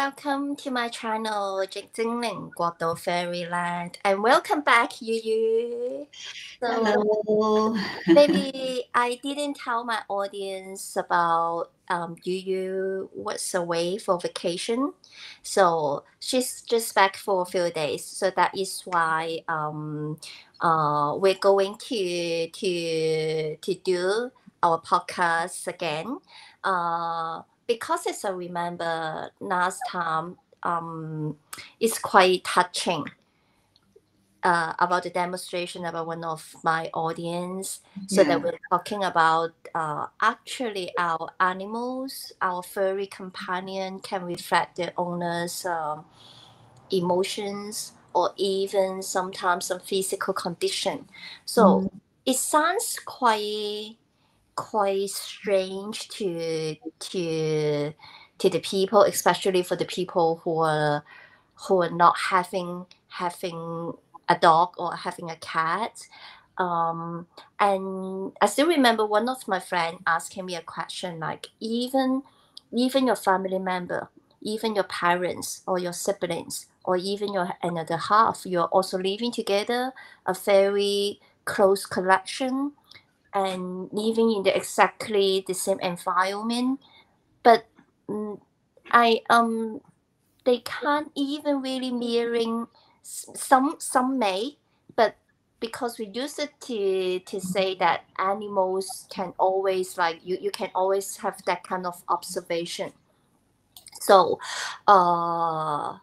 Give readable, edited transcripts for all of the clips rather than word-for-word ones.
welcome to my channel, 精靈國度 Fairyland, and welcome back, Yuyu. So, hello. Maybe I didn't tell my audience about Yuyu was away for vacation, so she's just back for a few days. So that is why we're going to do our podcast again. Because as I remember last time, it's quite touching about the demonstration about one of my audience. So that we're talking about actually our animals, our furry companion can reflect their owner's emotions or even sometimes some physical condition. So it sounds quite strange to the people, especially for the people who are not having a dog or having a cat. And I still remember one of my friends asking me a question like, even your family member, even your parents or your siblings, or even your another half, you're also living together, a very close connection, and living in exactly the same environment, but they can't even really mirroring. Some may, but because we use it to say that animals can always, like, you can always have that kind of observation. So so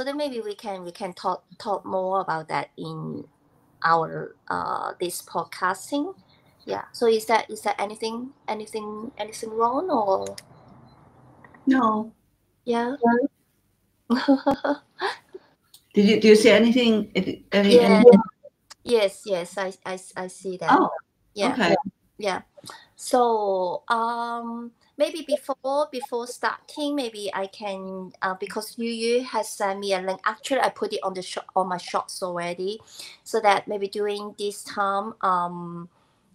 then maybe we can talk more about that in our this podcasting. Yeah. So is that anything wrong or? No. Yeah. Do you see anything? Yes. I see that. Oh. Yeah. Okay. Yeah. So maybe before starting, maybe I can because Yuyu has sent me a link. Actually, I put it on my shorts already, so that maybe during this time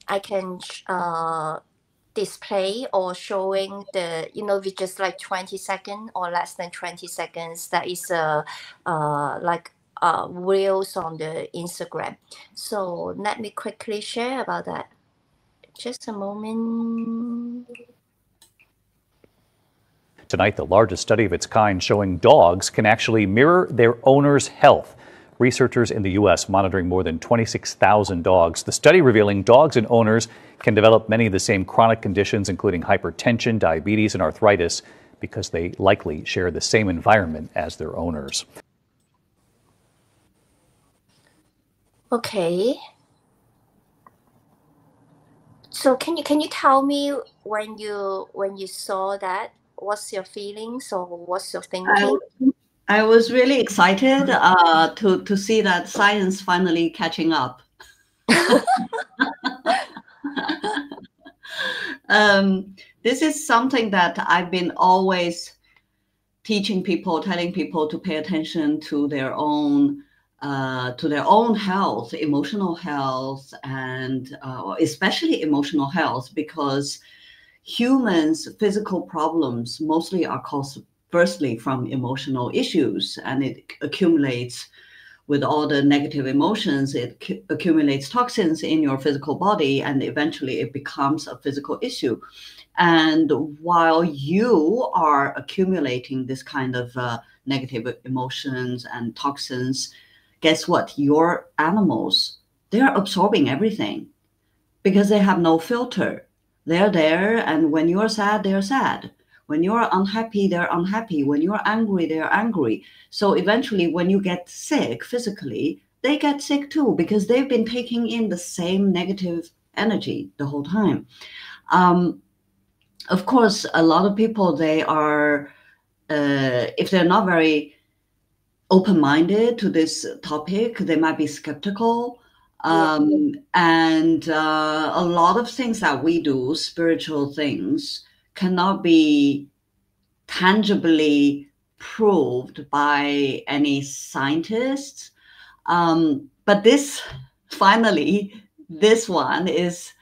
I can display or showing the, with just like 20 seconds or less than 20 seconds. That is like reels on the Instagram. So let me quickly share about that. Just a moment. Tonight, the largest study of its kind showing dogs can actually mirror their owner's health. Researchers in the U.S. monitoring more than 26,000 dogs. The study revealing dogs and owners can develop many of the same chronic conditions, including hypertension, diabetes, and arthritis, because they likely share the same environment as their owners. Okay. So can you tell me when you saw that, what's your feelings or what's your thinking? I was really excited to see that science finally catching up. This is something that I've been always teaching people, telling people to pay attention to their own health, emotional health, and especially emotional health, because humans' physical problems mostly are caused firstly from emotional issues, and it accumulates with all the negative emotions. It accumulates toxins in your physical body, and eventually it becomes a physical issue. And while you are accumulating this kind of negative emotions and toxins, guess what? Your animals, they're absorbing everything because they have no filter. They're there, and when you're sad, they're sad. When you're unhappy, they're unhappy. When you're angry, they're angry. So eventually, when you get sick physically, they get sick too, because they've been taking in the same negative energy the whole time. Of course, a lot of people, they are, if they're not very open-minded to this topic, they might be skeptical. And a lot of things that we do, spiritual things, cannot be tangibly proved by any scientists. But this one is,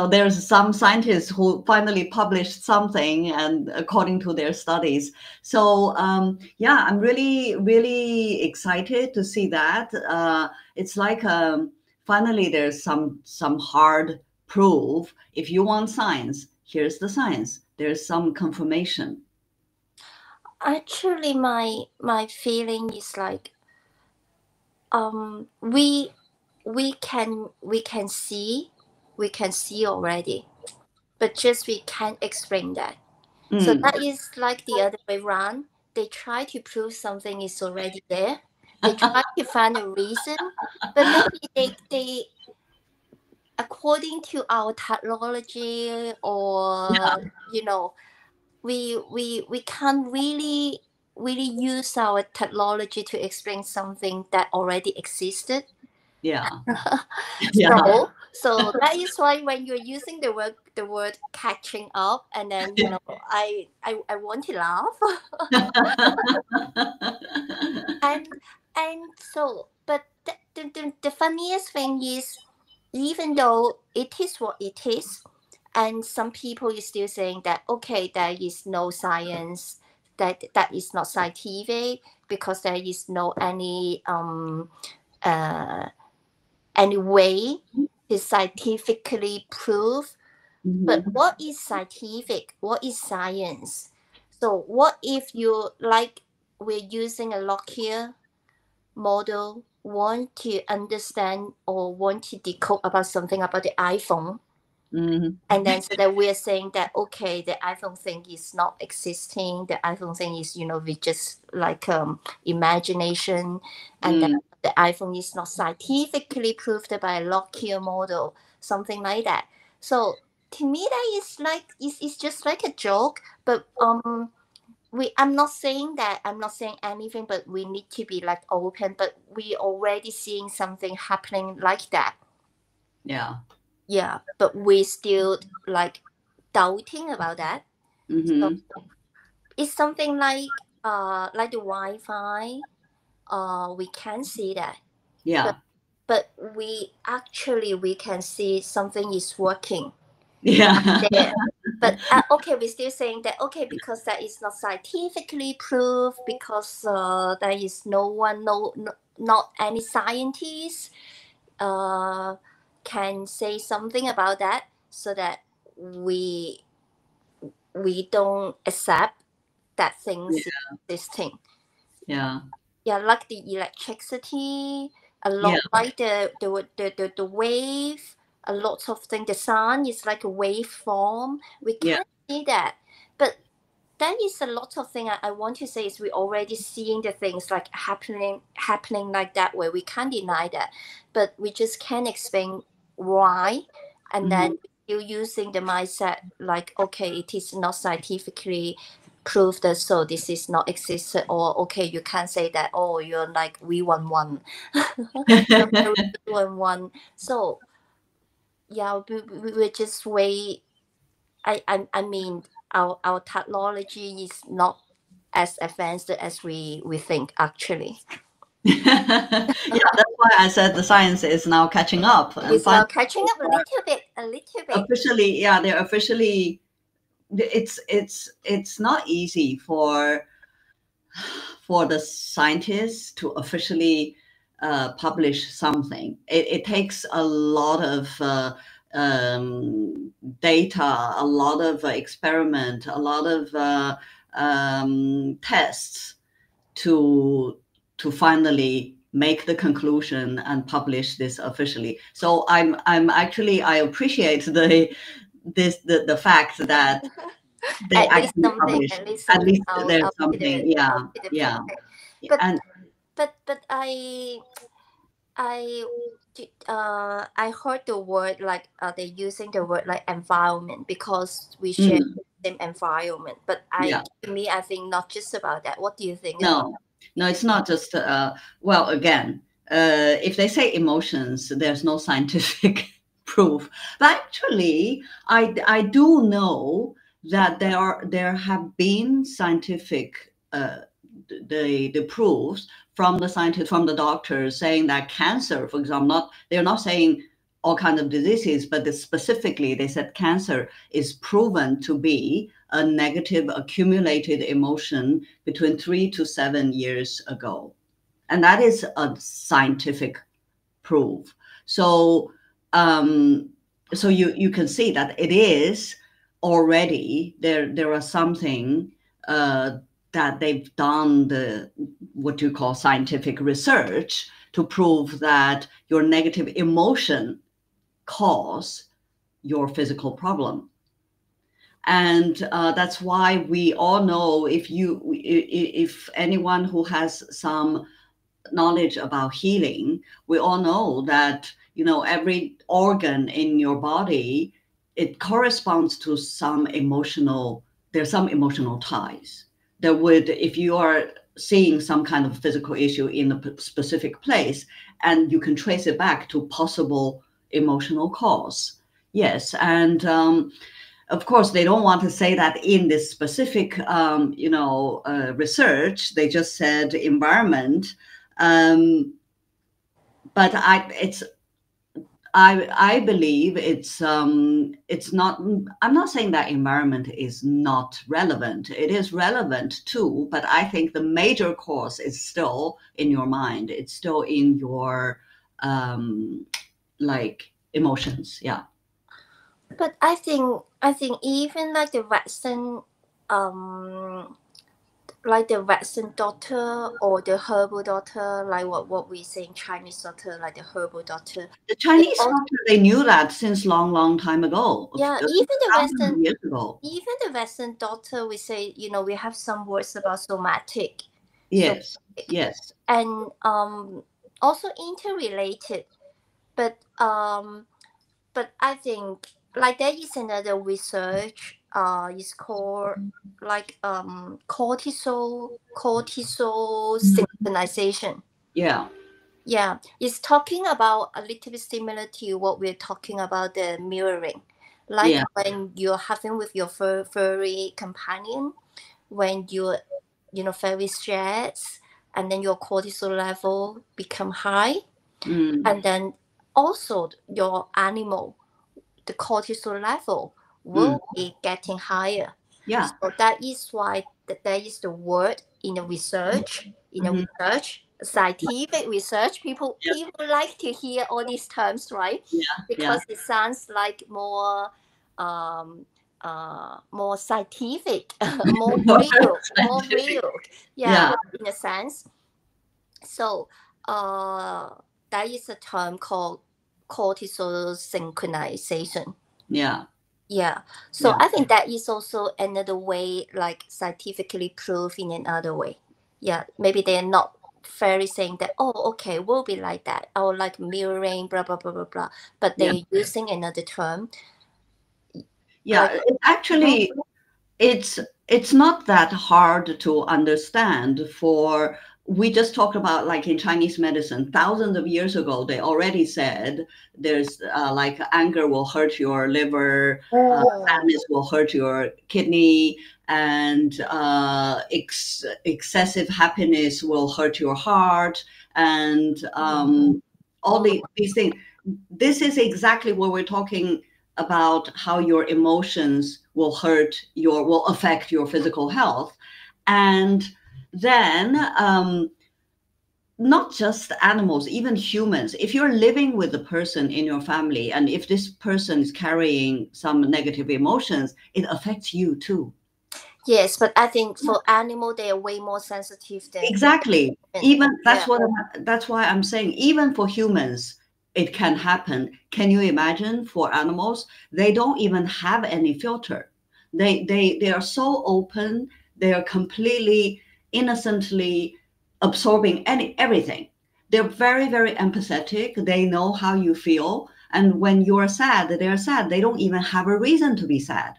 there's some scientists who finally published something and according to their studies. So yeah, I'm really, really excited to see that. It's like finally there's some hard proof. If you want science, here's the science. There's some confirmation. Actually, my feeling is like we can see already, but just we can't explain that. So that is like the other way around. They try to prove something is already there. They try to find a reason, but maybe they according to our technology, or we can't really use our technology to explain something that already existed. Yeah. So that is why when you're using the word catching up, and then I want to laugh. and so, but the funniest thing is, even though it is what it is, and some people is still saying that okay, there is no science, that is not scientific, because there is no any way to scientifically prove. But what is scientific? What is science? So what if you, like, we're using a Lockyer model, want to understand or want to decode about something about the iPhone, and then so that we're saying that okay, the iPhone thing is not existing, the iPhone thing is we just like imagination, and then the iPhone is not scientifically proved by a Lockyer model, something like that. So to me that is like it's just like a joke. But I'm not saying anything, but we need to be like open. But we already seeing something happening like that. Yeah, but we still like doubting about that. So it's something like the Wi-Fi. We can see that. Yeah. But we can see something is working. Yeah. There. But okay, we're still saying that okay, because that is not scientifically proved, because there is not any scientists can say something about that, so that we don't accept that things existing. Yeah. Yeah, like the electricity, a lot like the wave, a lot of things. The sun is like a waveform. We can't see that, but that is a lot of things. I want to say is we already seeing the things like happening like that, where we can't deny that, but we just can't explain why, and then still using the mindset like okay, it is not scientifically proved that, so this is not existed, or okay, you can't say that, oh, you're like V11. V11. So yeah, we just wait. I mean, our technology is not as advanced as we think, actually. Yeah, that's why I said the science is now catching up. It's now catching up a little bit. Officially, they're officially. It's not easy for the scientists to officially publish something. It takes a lot of data, a lot of experiment, a lot of tests to finally make the conclusion and publish this officially. So I'm actually, I appreciate the fact that they actually publish. At least there's something. Yeah. But I heard the word like they're using the word like environment, because we share the same environment. But to me, I think not just about that. What do you think? No, it's not just well, again, if they say emotions, there's no scientific proof. But actually, I do know that there have been scientific the proofs from the scientists, from the doctors, saying that cancer, for example, they're not saying all kinds of diseases, but specifically they said cancer is proven to be a negative accumulated emotion between 3 to 7 years ago. And that is a scientific proof. So so you can see that it is already there are something that they've done what you call scientific research to prove that your negative emotion cause your physical problem. And that's why we all know, if anyone who has some knowledge about healing, we all know that, every organ in your body, it corresponds to there's some emotional ties. If you are seeing some kind of physical issue in a specific place, and you can trace it back to possible emotional cause. Yes. And of course, they don't want to say that in this specific, research. They just said environment. But I believe it's not. I'm not saying that environment is not relevant. It is relevant too. But I think the major cause is still in your mind. It's still in your emotions. Yeah. But I think even like the Western doctor or the herbal doctor, like what we say in Chinese doctor, like the herbal doctor. The Chinese doctor, they knew that since long time ago. Yeah, just even the 1,000 years ago. Even the Western doctor, we say, we have some words about somatic. Yes, yes. And also interrelated. But I think like there is another research is called like cortisol synchronization. Yeah. Yeah, it's talking about a little bit similar to what we're talking about, the mirroring. Like when you're having with your furry companion, when you're very stressed, and then your cortisol level become high, and then also your animal, the cortisol level will be getting higher. Yeah. So that is why there is the word in the research, scientific research. People like to hear all these terms, right? Yeah. Because it sounds like more scientific, more real. Yeah, in a sense. So there is a term called cortisol synchronization. Yeah. So I think that is also another way, like scientifically proved in another way. Yeah, maybe they're not very saying that, okay, we'll be like that, or like mirroring, blah blah blah blah blah, but they're using another term. Yeah, actually, it's not that hard to understand. We just talked about, like in Chinese medicine, thousands of years ago, they already said there's like anger will hurt your liver, sadness will hurt your kidney, and excessive happiness will hurt your heart, and all these things. This is exactly what we're talking about, how your emotions will affect your physical health. And then not just animals, even humans. If you're living with a person in your family, and if this person is carrying some negative emotions, it affects you too. Yes, but I think for animal, they are way more sensitive than exactly. Even that's why I'm saying, even for humans, it can happen. Can you imagine for animals? They don't even have any filter. They are so open. They are completely innocently absorbing everything. They're very, very empathetic. They know how you feel. And when you're sad, they're sad. They don't even have a reason to be sad.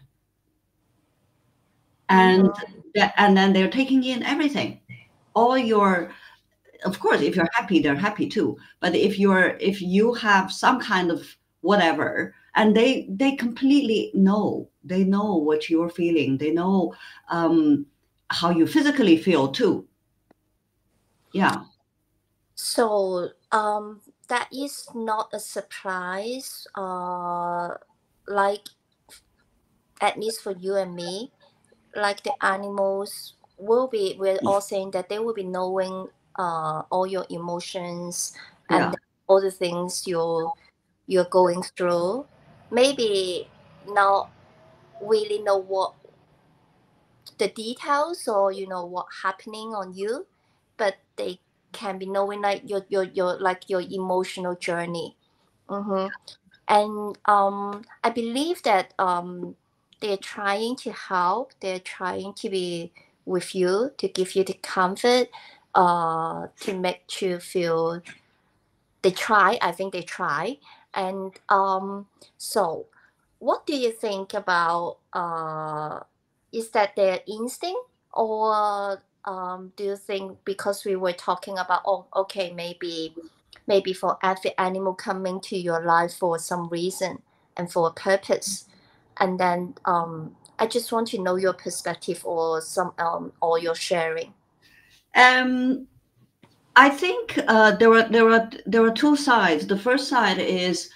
And then they're taking in everything. Of course, if you're happy, they're happy too. But if you have some kind of whatever, and they completely know, they know what you're feeling. They know how you physically feel too. Yeah. So that is not a surprise. Like at least for you and me, like the animals we're all saying that they will be knowing all your emotions and all the things you're going through. Maybe not really know what the details or what happening on you, but they can be knowing like your like your emotional journey. And I believe that they're trying to help, they're trying to be with you, to give you the comfort, to make you feel I think they try. And so what do you think about is that their instinct, or do you think because we were talking about okay, maybe for every animal coming to your life for some reason and for a purpose, and then I just want to know your perspective or some or your sharing. I think there are two sides. The first side is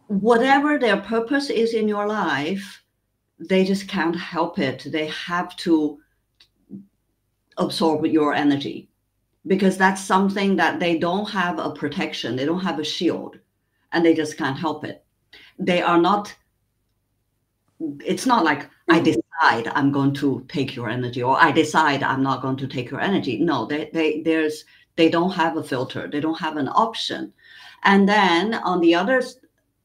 whatever their purpose is in your life, they just can't help it. They have to absorb your energy, because that's something that they don't have a protection, they don't have a shield, and they just can't help it. They are not, it's not like I decide I'm going to take your energy, or I decide I'm not going to take your energy. No, they don't have a filter, they don't have an option. And then on the other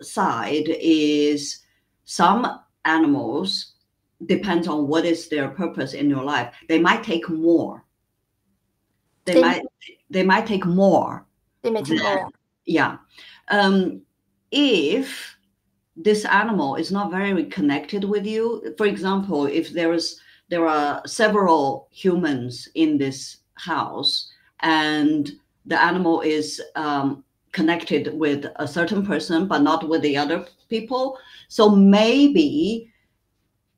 side is some animals, depends on what is their purpose in your life, they might take more. They might take more. They may take more. Yeah. If this animal is not very connected with you, for example, if there are several humans in this house and the animal is connected with a certain person but not with the other people, so maybe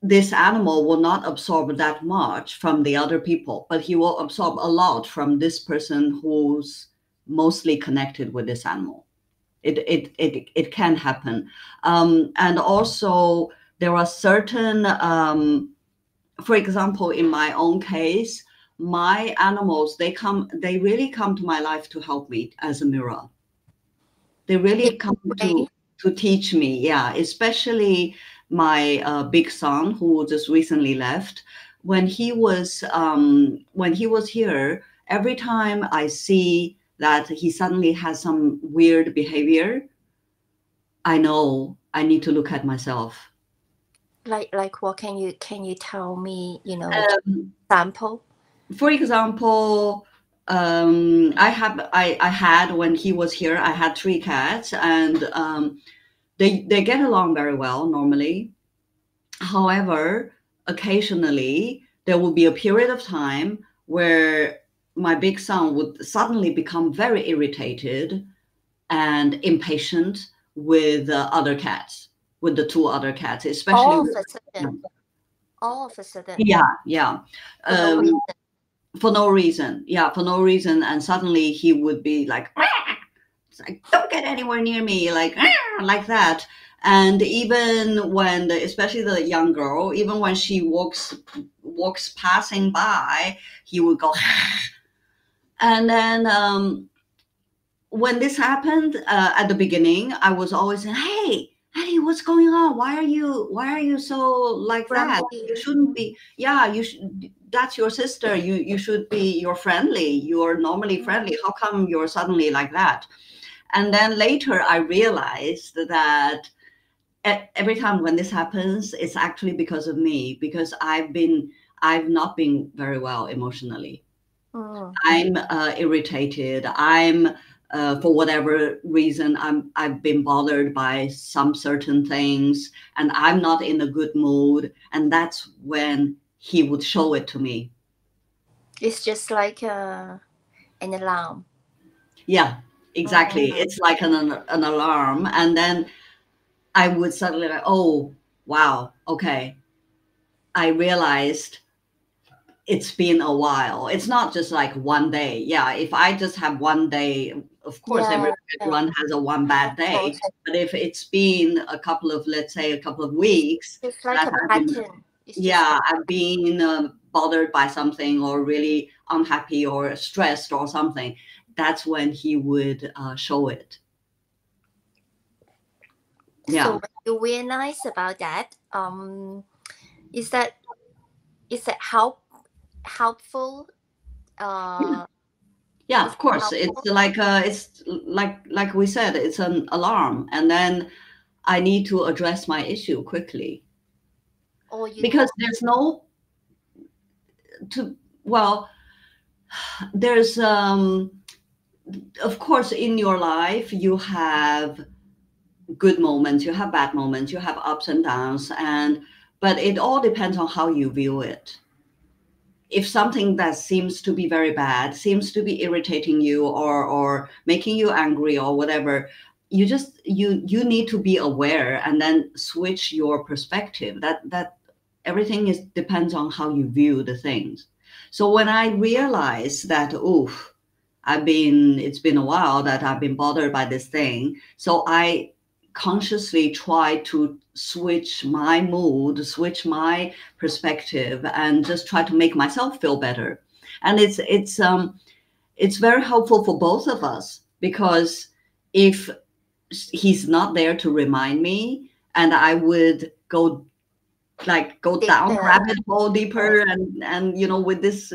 this animal will not absorb that much from the other people, but he will absorb a lot from this person who's mostly connected with this animal. It can happen. And also there are certain, for example, in my own case, my animals, they really come to my life to help me as a mirror. They really come to teach me. Yeah, especially my big son, who just recently left. When he was here, every time I see that he suddenly has some weird behavior, I know I need to look at myself. Like what can you tell me, example? For example, I had when he was here, I had 3 cats, and they get along very well normally. However, occasionally there will be a period of time where my big son would suddenly become very irritated and impatient with the other cats, with the 2 other cats, especially all of a sudden. Yeah. For no reason. Yeah, for no reason. And suddenly he would be like, don't get anywhere near me, like that. And even when especially the young girl, even when she walks passing by, he would go. And then when this happened at the beginning, I was always saying, hey, Eddie, what's going on? Why are you so like that? You shouldn't be. Yeah, you should. That's your sister. You're friendly. You're normally friendly. How come you're suddenly like that? And then later I realized that every time when this happens, it's actually because of me, because I've not been very well emotionally. I'm irritated. I'm for whatever reason, I've been bothered by some certain things, and I'm not in a good mood. And that's when he would show it to me. It's just like an alarm. Yeah, exactly. It's like an alarm. And then I would suddenly like, oh, wow, okay. I realized it's been a while. It's not just like one day. Yeah, if I just have one day Of course, everyone has a one bad day, but if it's been a couple of, let's say, a couple of weeks, it's like a pattern. I've been bothered by something or really unhappy or stressed or something, that's when he would show it. Yeah. So when you realize about that, is that helpful? Yeah, of course. It's like we said, it's an alarm, and then I need to address my issue quickly. Because there's there's of course in your life you have good moments, you have bad moments, you have ups and downs, but it all depends on how you view it. If something that seems to be very bad, seems to be irritating you or making you angry or whatever, you need to be aware and then switch your perspective. That everything depends on how you view the things. So when I realized that, it's been a while that I've been bothered by this thing, so I consciously try to switch my mood, switch my perspective, and just try to make myself feel better. And it's very helpful for both of us, because if he's not there to remind me, and I would go down the rabbit hole deeper and with this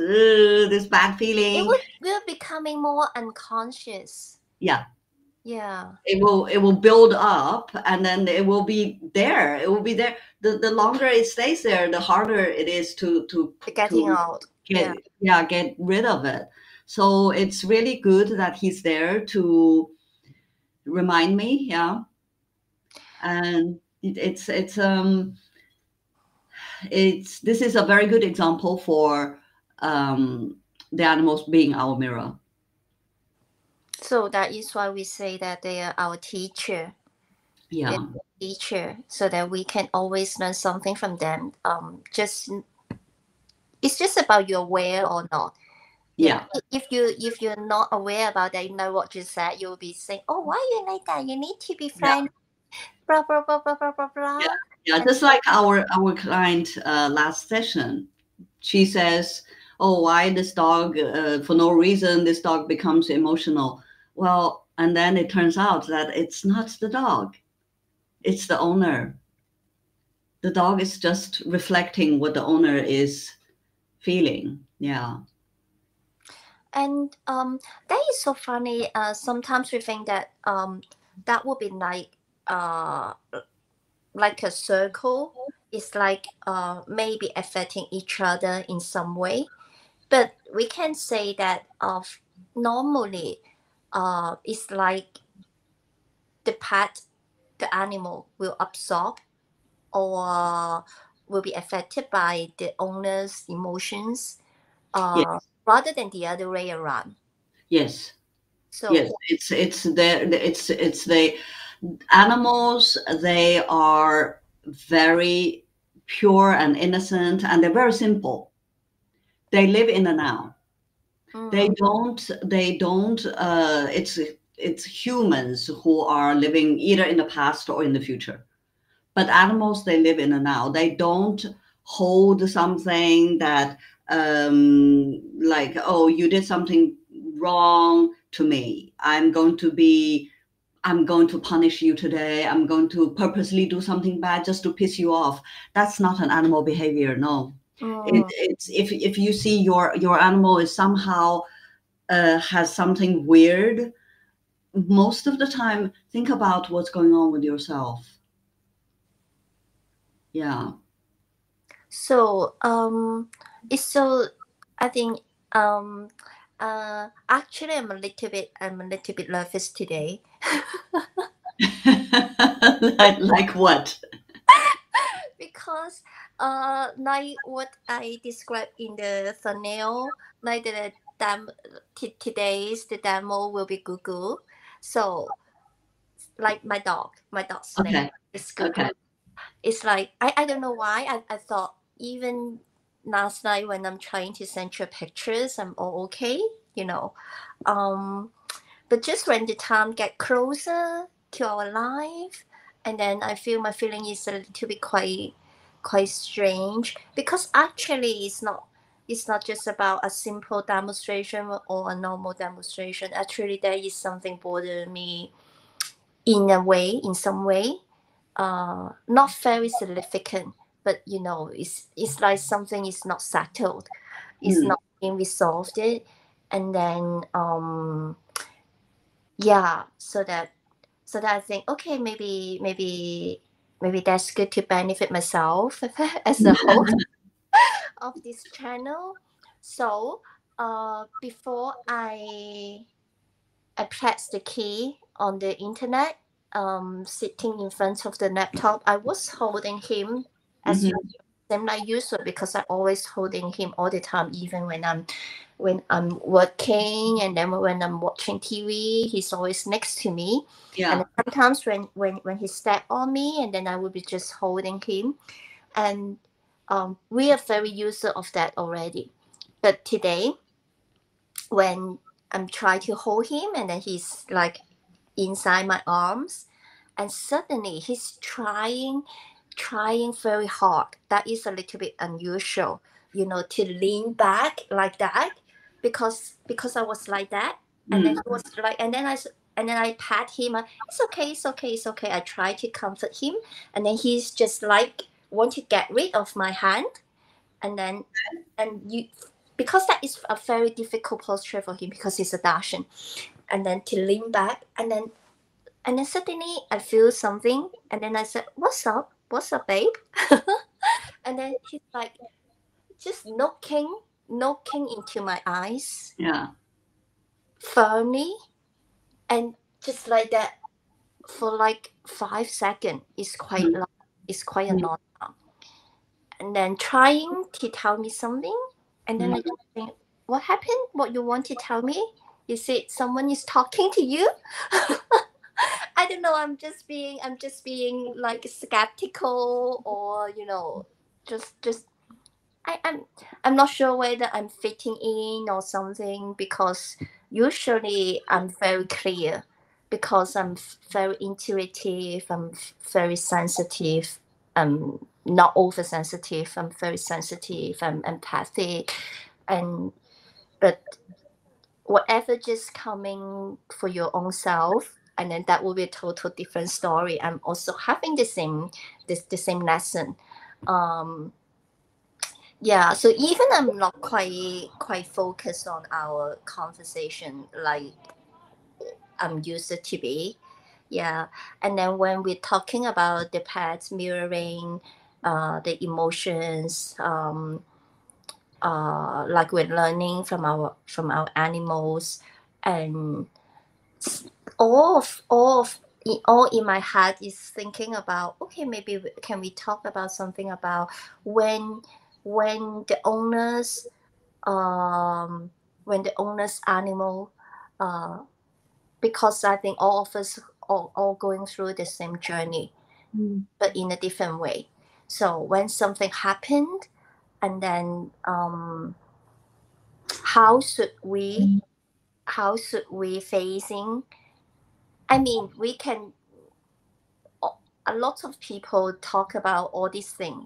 bad feeling, we're becoming more unconscious. Yeah. It will build up, and then it will be there. The longer it stays there, the harder it is to out. Get rid of it. So it's really good that he's there to remind me. Yeah. And this is a very good example for the animals being our mirror. So that is why we say that they are our teacher. Yeah. Teacher, so that we can always learn something from them. It's just about you're aware or not. Yeah. If you're not aware about that, you know what you said, you'll be saying, "Oh, why are you like that? You need to be friends." Blah blah blah blah blah blah blah. Yeah. Just like our client last session, she says, "Oh, why this dog? For no reason, this dog becomes emotional." Well, and then it turns out that it's not the dog, it's the owner. The dog is just reflecting what the owner is feeling. Yeah. And that is so funny. Sometimes we think that that would be like a circle. It's like maybe affecting each other in some way. But we can say that normally it's like the animal will absorb or will be affected by the owner's emotions rather than the other way around. Yes. So yes, it's the animals. They are very pure and innocent, and they're very simple. They live in the now. They don't. It's humans who are living either in the past or in the future. But animals, they live in the now. They don't hold something that like, oh, you did something wrong to me. I'm going to punish you today. I'm going to purposely do something bad just to piss you off. That's not an animal behavior. No. It's if you see your animal is somehow has something weird, most of the time think about what's going on with yourself. Yeah. So I think actually I'm a little bit nervous today. like what? Because like what I described in the thumbnail, like today's the demo will be Google. So like my dog's name is Google. Okay. It's like I don't know why I thought even last night when I'm trying to send you pictures, I'm all okay, but just when the time get closer to our life, and then I feel my feeling is a little bit quite strange, because actually it's not just about a simple demonstration or a normal demonstration. Actually, there is something bothering me in some way, not very significant, but it's like something is not settled, it's not being resolved, and then so that I think, okay, maybe that's good to benefit myself as a host of this channel. So before I press the key on the internet, sitting in front of the laptop, I was holding him as same like usual, because I always holding him all the time, even when I'm working, and then when I'm watching TV, he's always next to me. Yeah. And sometimes when he step on me, and then I will be just holding him, and we are very used of that already. But today, when I'm trying to hold him, and then he's like inside my arms, and suddenly he's trying very hard. That is a little bit unusual, to lean back like that, because I was like that, and then he was like, and then I pat him. It's okay. I try to comfort him, and then he's just like want to get rid of my hand, and because that is a very difficult posture for him, because he's a Dacian, and then to lean back, and then suddenly I feel something, and then I said, what's up, babe? And then he's like just knocking into my eyes, firmly, and just like that for like 5 seconds. It's quite long. It's quite a long time. And then trying to tell me something, and then I just think, what happened? What you want to tell me? You said someone is talking to you? I don't know. I'm just being like skeptical, or just I'm not sure whether I'm fitting in or something, because usually I'm very clear, because I'm very intuitive, I'm very sensitive, I'm not oversensitive, I'm very sensitive, I'm empathic, but whatever just coming for your own self, and then that will be a total different story. I'm also having the same lesson. So even I'm not quite focused on our conversation like I'm used to be. And then when we're talking about the pets mirroring the emotions, like we're learning from our animals, and all in my head is thinking about, okay, maybe can we talk about something about when the owners animal, because I think all of us all going through the same journey, but in a different way. So when something happened, and then how should we facing? I mean, we can. A lot of people talk about all these things,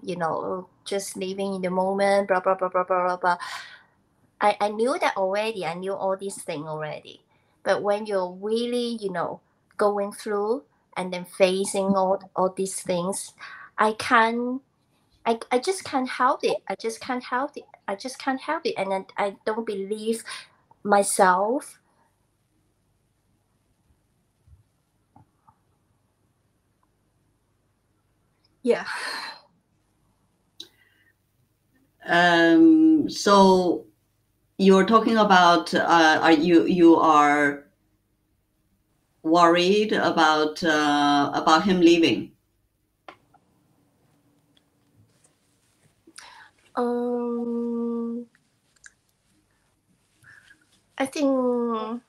just living in the moment, blah blah blah blah blah blah. I knew that already. I knew all these things already. But when you're really, going through and then facing all these things, I just can't help it. I just can't help it. And then I don't believe myself. Yeah. So you're talking about you are worried about him leaving? I think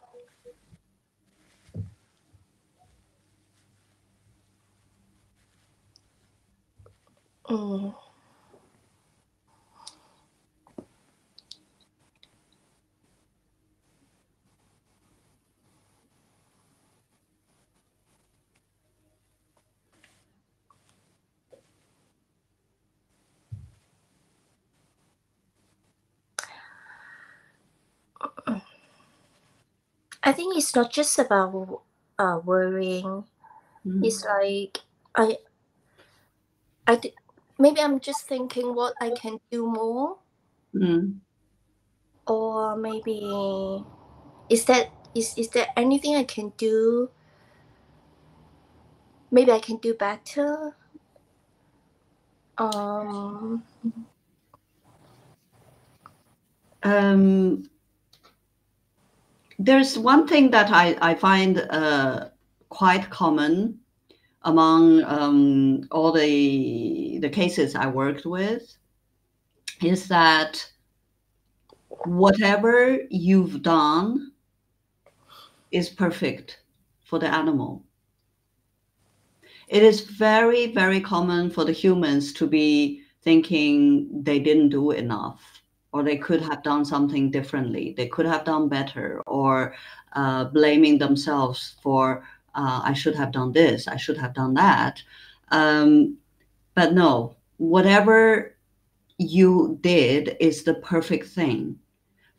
I think it's not just about worrying. It's like maybe I'm just thinking what I can do more, or maybe is there anything I can do? Maybe I can do better. There's one thing that I find quite common among all the cases I worked with is that whatever you've done is perfect for the animal. It is very, very common for the humans to be thinking they didn't do enough, or they could have done something differently. They could have done better, or blaming themselves for, I should have done this, I should have done that. But no, whatever you did is the perfect thing.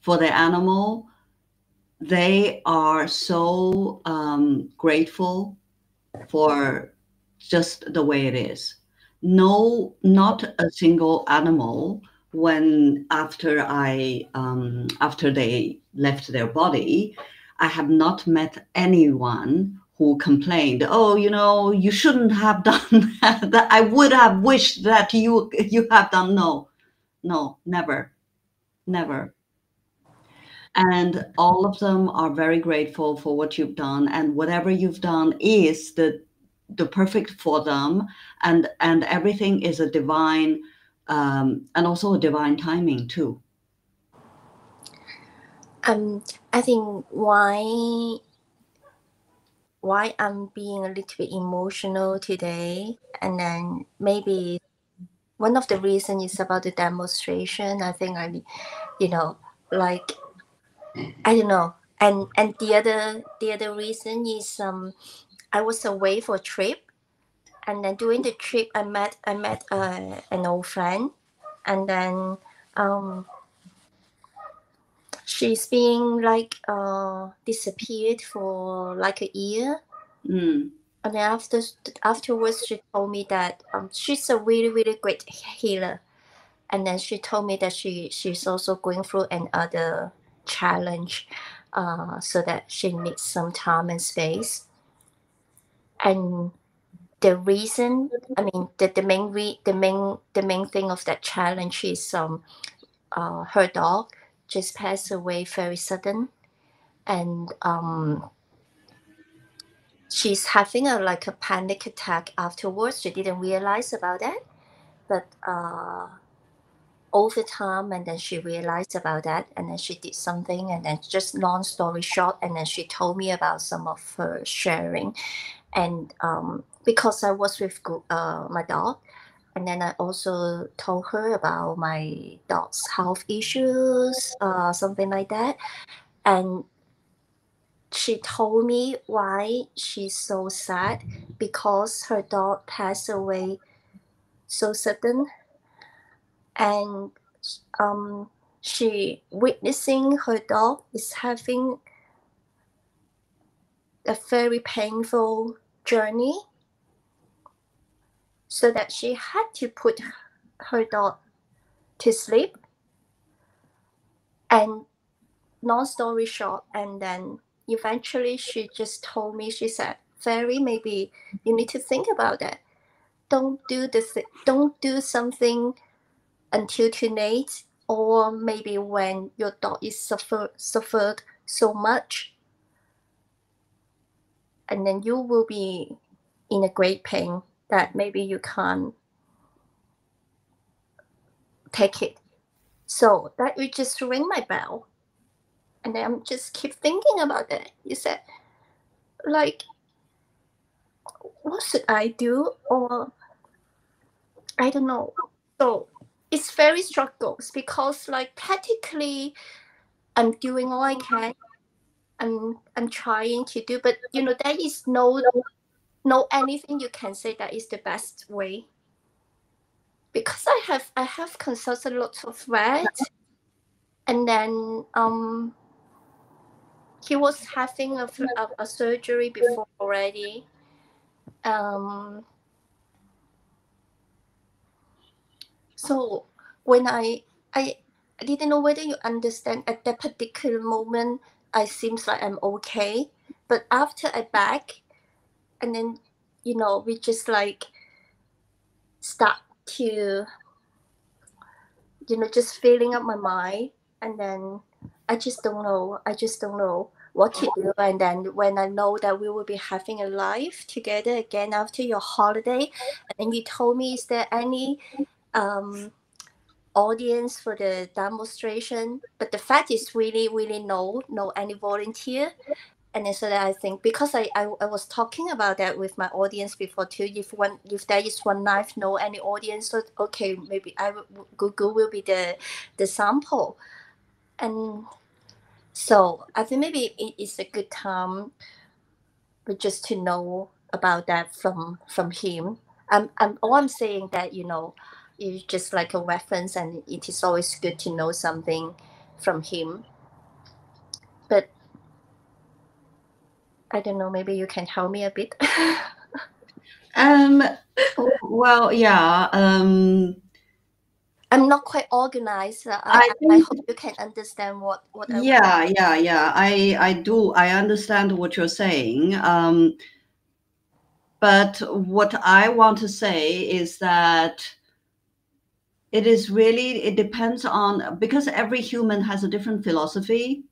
For the animal, they are so grateful for just the way it is. No, not a single animal when after they left their body, I have not met anyone who complained, oh, you shouldn't have done that. That I would have wished that you have done. No, never. And all of them are very grateful for what you've done, and whatever you've done is the perfect for them, and everything is a divine and also a divine timing too. I think why I'm being a little bit emotional today, and then maybe one of the reasons is about the demonstration. I think I don't know, and the other reason is I was away for a trip, and then during the trip I met an old friend, and then she's being disappeared for like a year. And then afterwards she told me that she's a really, really great healer, and then she told me that she's also going through another challenge, so that she needs some time and space. And the reason, the main thing of that challenge is her dog just passed away very sudden, and she's having a panic attack afterwards. She didn't realize about that, but over time, and then she realized about that, and then she did something, and then just long story short, and then she told me about some of her sharing. And because I was with my dog, and then I also told her about my dog's health issues, something like that. And she told me why she's so sad, because her dog passed away so sudden, and she witnessing her dog is having a very painful journey, so that she had to put her dog to sleep. And long story short, and then eventually she just told me, she said, Fairy, maybe you need to think about that. Don't do something until too late, or maybe when your dog is suffered so much, and then you will be in a great pain that maybe you can't take it. So that would just ring my bell. And then I'm just keep thinking about that. You said, what should I do? Or I don't know. So it's very struggles, because practically I'm doing all I can. I'm trying to do, but there is no anything you can say that is the best way, because I have consulted lots of vet, and then he was having a surgery before already. So when I didn't know whether you understand at that particular moment. I seems like I'm okay, but after I back, and then we just like start to just filling up my mind, and then I just don't know what to do. And then when I know that we will be having a life together again after your holiday, and then you told me, is there any audience for the demonstration? But the fact is really no any volunteer. And then so that I think, because I was talking about that with my audience before too, if there is one life, no any audience, so okay, maybe Google will be the sample. And so I think maybe it is a good time, but just to know about that from him. I'm saying that it's just like a reference, and it is always good to know something from him. But I don't know, maybe you can help me a bit. Well, yeah. I'm not quite organized. I hope you can understand what I yeah. I do. I understand what you're saying. But what I want to say is that it depends on, because every human has a different philosophy.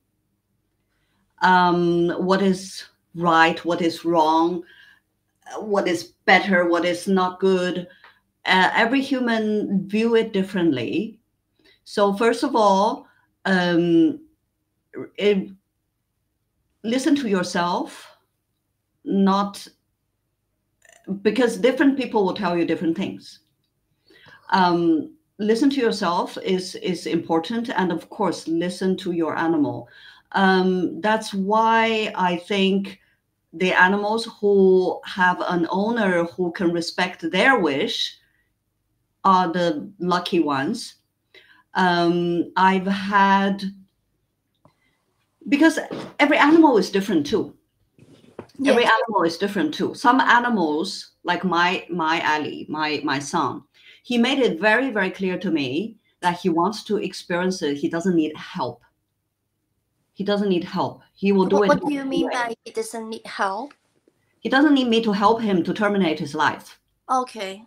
What is right, what is wrong, what is better, what is not good. Every human view it differently. So first of all, listen to yourself, not because different people will tell you different things. Listen to yourself is important, and of course, listen to your animal. That's why I think the animals who have an owner who can respect their wish are the lucky ones. I've had, because every animal is different too. Yes. Every animal is different too. Some animals, like my Ali, my son, he made it very, very clear to me that he wants to experience it. He doesn't need help. He doesn't need help. He will do it. What do you mean by he doesn't need help? He doesn't need me to help him to terminate his life. Okay.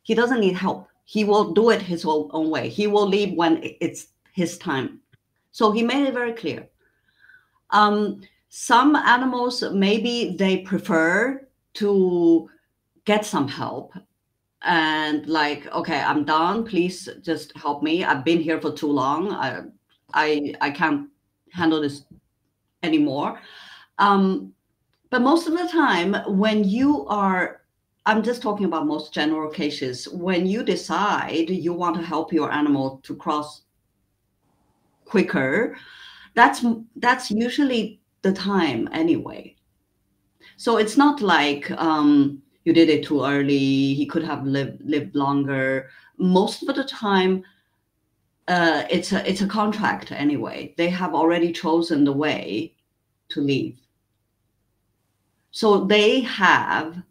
He doesn't need help. He will do it his own way. He will leave when it's his time. So he made it very clear. Some animals, maybe they prefer to get some help and like, okay, I'm done. Please just help me. I've been here for too long. I can't handle this anymore. But most of the time when you are, I'm just talking about most general cases, when you decide you want to help your animal to cross quicker, that's usually the time anyway. So it's not like you did it too early, he could have lived longer. Most of the time, it's a contract anyway. They have already chosen the way to leave. So they have,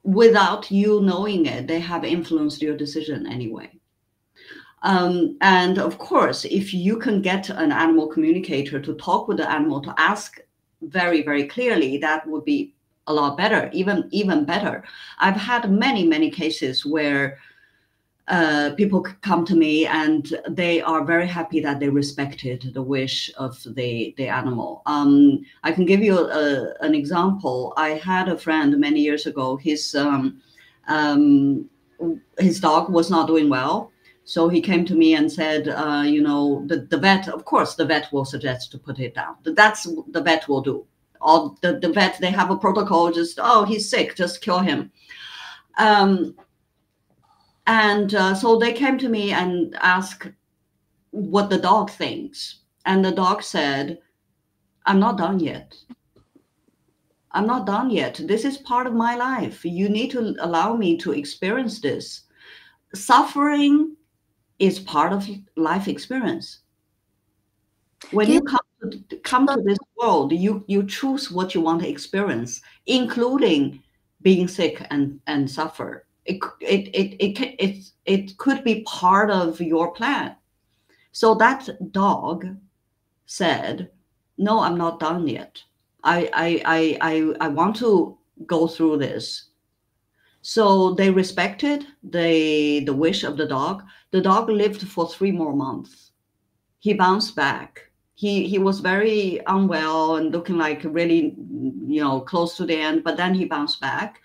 without you knowing it, they have influenced your decision anyway. And of course, if you can get an animal communicator to talk with the animal, to ask very, very clearly, that would be a lot better, even better. I've had many cases where people come to me and they are very happy that they respected the wish of the animal. I can give you an example. I had a friend many years ago. His dog was not doing well. So he came to me and said, the vet, of course, the vet will suggest to put it down. That's the vet will do. All the vet, they have a protocol, just, oh, he's sick, just cure him. So they came to me and asked what the dog thinks. And the dog said, I'm not done yet. I'm not done yet. This is part of my life. You need to allow me to experience this. Suffering is part of life experience. When you come to this world, you choose what you want to experience, including being sick and suffer. It could be part of your plan. So that dog said, "No, I'm not done yet. I want to go through this." So they respected the wish of the dog. The dog lived for 3 more months. He bounced back. He was very unwell and looking like really, close to the end, but then he bounced back.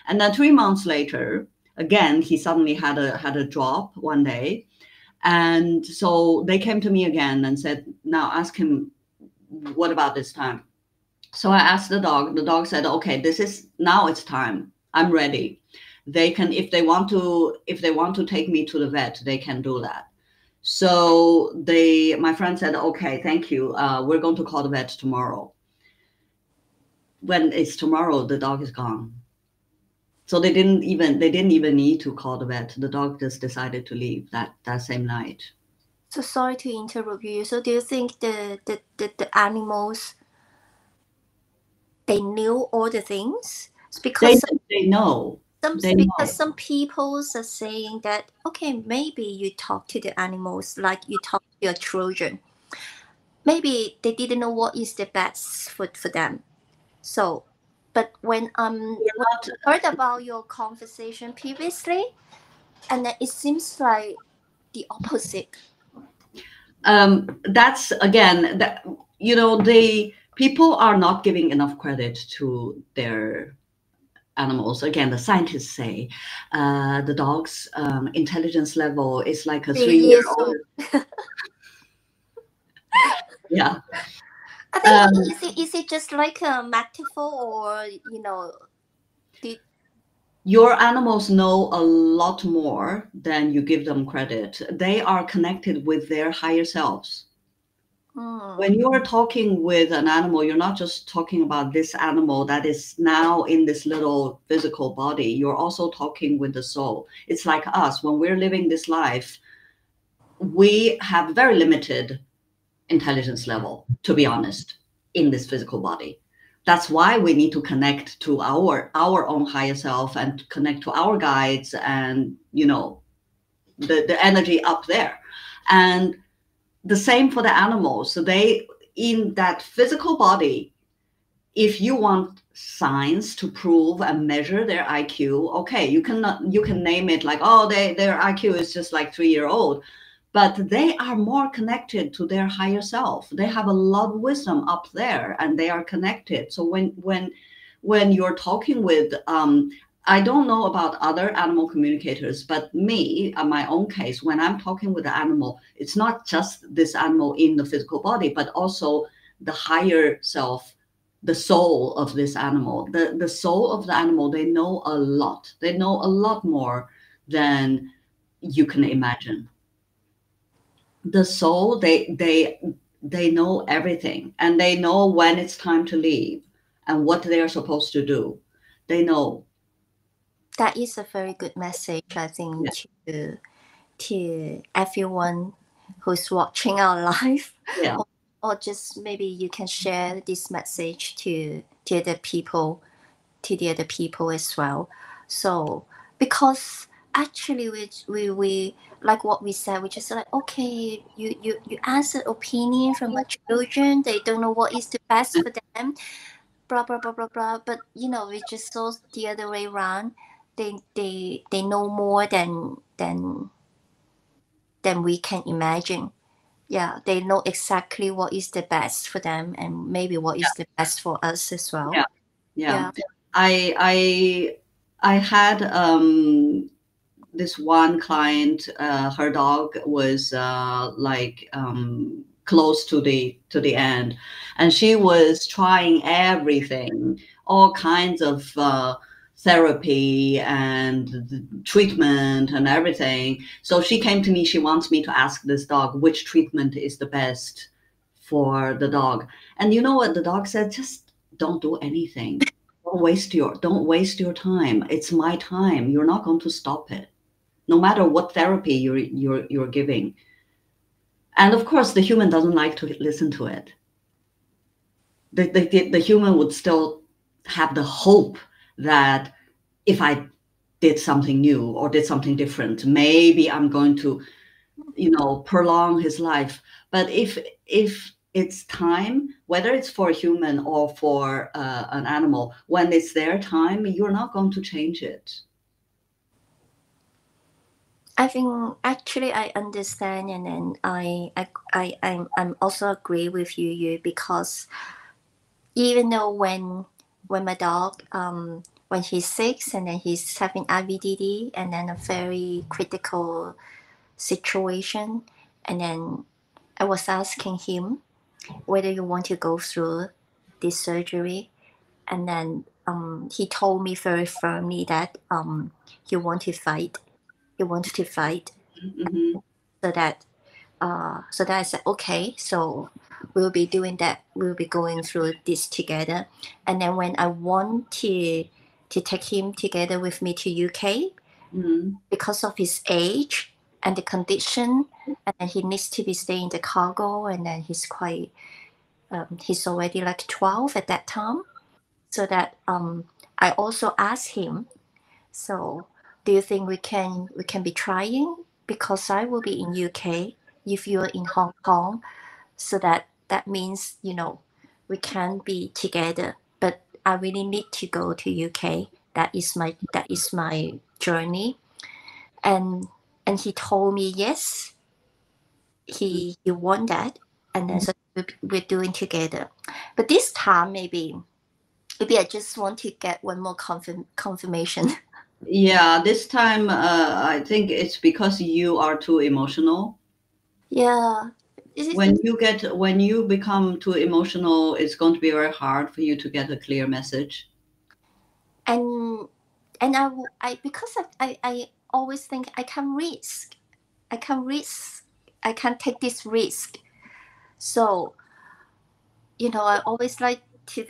And then 3 months later, again, he suddenly had a drop one day. And so they came to me again and said, "Now ask him, what about this time?" So I asked the dog. The dog said, "Okay, now it's time. I'm ready. They can, if they want to take me to the vet, they can do that." So my friend said, "Okay, thank you. We're going to call the vet tomorrow." When it's tomorrow, the dog is gone. So they didn't even need to call the vet. The dog just decided to leave that same night. So sorry to interrupt you. So do you think the animals, they knew all the things? It's because they know. Some people are saying that, okay, maybe you talk to the animals like you talk to your children. Maybe they didn't know what is the best for them. So, but when I heard about your conversation previously, and then it seems like the opposite. That's again that the people are not giving enough credit to their animals. Again, the scientists say the dog's intelligence level is like a 3-year-old. Yeah. I think is it just like a metaphor, or your animals know a lot more than you give them credit. They are connected with their higher selves. When you are talking with an animal, you're not just talking about this animal that is now in this little physical body. You're also talking with the soul. It's like us. When we're living this life, we have very limited intelligence level, to be honest, in this physical body. That's why we need to connect to our own higher self and connect to our guides and, the energy up there. And the same for the animals. So they, in that physical body, if you want science to prove and measure their IQ, okay, you can name it like, oh, their IQ is just like 3-year-old, but they are more connected to their higher self. They have a lot of wisdom up there, and they are connected. So when you're talking with, I don't know about other animal communicators, but me, in my own case, when I'm talking with the animal, it's not just this animal in the physical body, but also the higher self, the soul of this animal. The soul of the animal, they know a lot. They know a lot more than you can imagine. The soul, they know everything, and they know when it's time to leave and what they are supposed to do. They know. That is a very good message, I think, to everyone who's watching our live. Yeah. Or just maybe you can share this message to the other people as well. So because actually we like what we said, we just like, okay, you ask an opinion from the children, they don't know what is the best for them, blah blah blah blah blah. But we just saw the other way around. They know more than we can imagine. Yeah, they know exactly what is the best for them, and maybe what is the best for us as well. Yeah. I had this one client, her dog was close to the end, and she was trying everything, all kinds of therapy and treatment and everything. So she came to me, she wants me to ask this dog which treatment is the best for the dog. And you know what the dog said? Just don't do anything. Don't waste your time. It's my time. You're not going to stop it, no matter what therapy you're giving. And of course, the human doesn't like to listen to it. The human would still have the hope that if I did something new or did something different, maybe I'm going to, prolong his life. But if it's time, whether it's for a human or for an animal, when it's their time, you're not going to change it. I think actually I understand, and then I'm also agree with you because even though when my dog when he's 6 and then he's having IVDD and then a very critical situation, and then I was asking him whether you want to go through this surgery, and then he told me very firmly that he want to fight. He wanted to fight. Mm-hmm. So that I said, okay, so we'll be doing that. We'll be going through this together. And then when I want to take him together with me to UK, Mm-hmm. because of his age and the condition, and then he needs to be staying in the cargo, and then he's quite he's already like 12 at that time. So that I also asked him, so do you think we can be trying, because I will be in UK if you're in Hong Kong, so that means we can be together, but I really need to go to UK. That is my journey. And he told me yes, he want that, and then so we're doing together. But this time maybe I just want to get one more confirmation. Yeah, this time I think it's because you are too emotional. Yeah. When you become too emotional, it's going to be very hard for you to get a clear message. And I because I always think I can take this risk. So I always like to,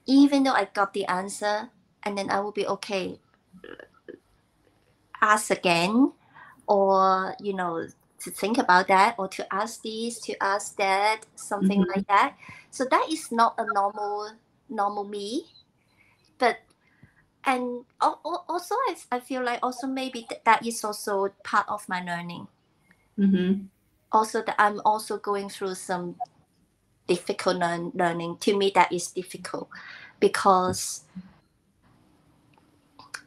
even though I got the answer, and then I will be okay, ask again, or to think about that, or to ask this, to ask that, something Mm-hmm. like that. So that is not a normal me. But and also I feel like also maybe that is also part of my learning. Mm-hmm. Also that I'm also going through some difficult learning. To me that is difficult, because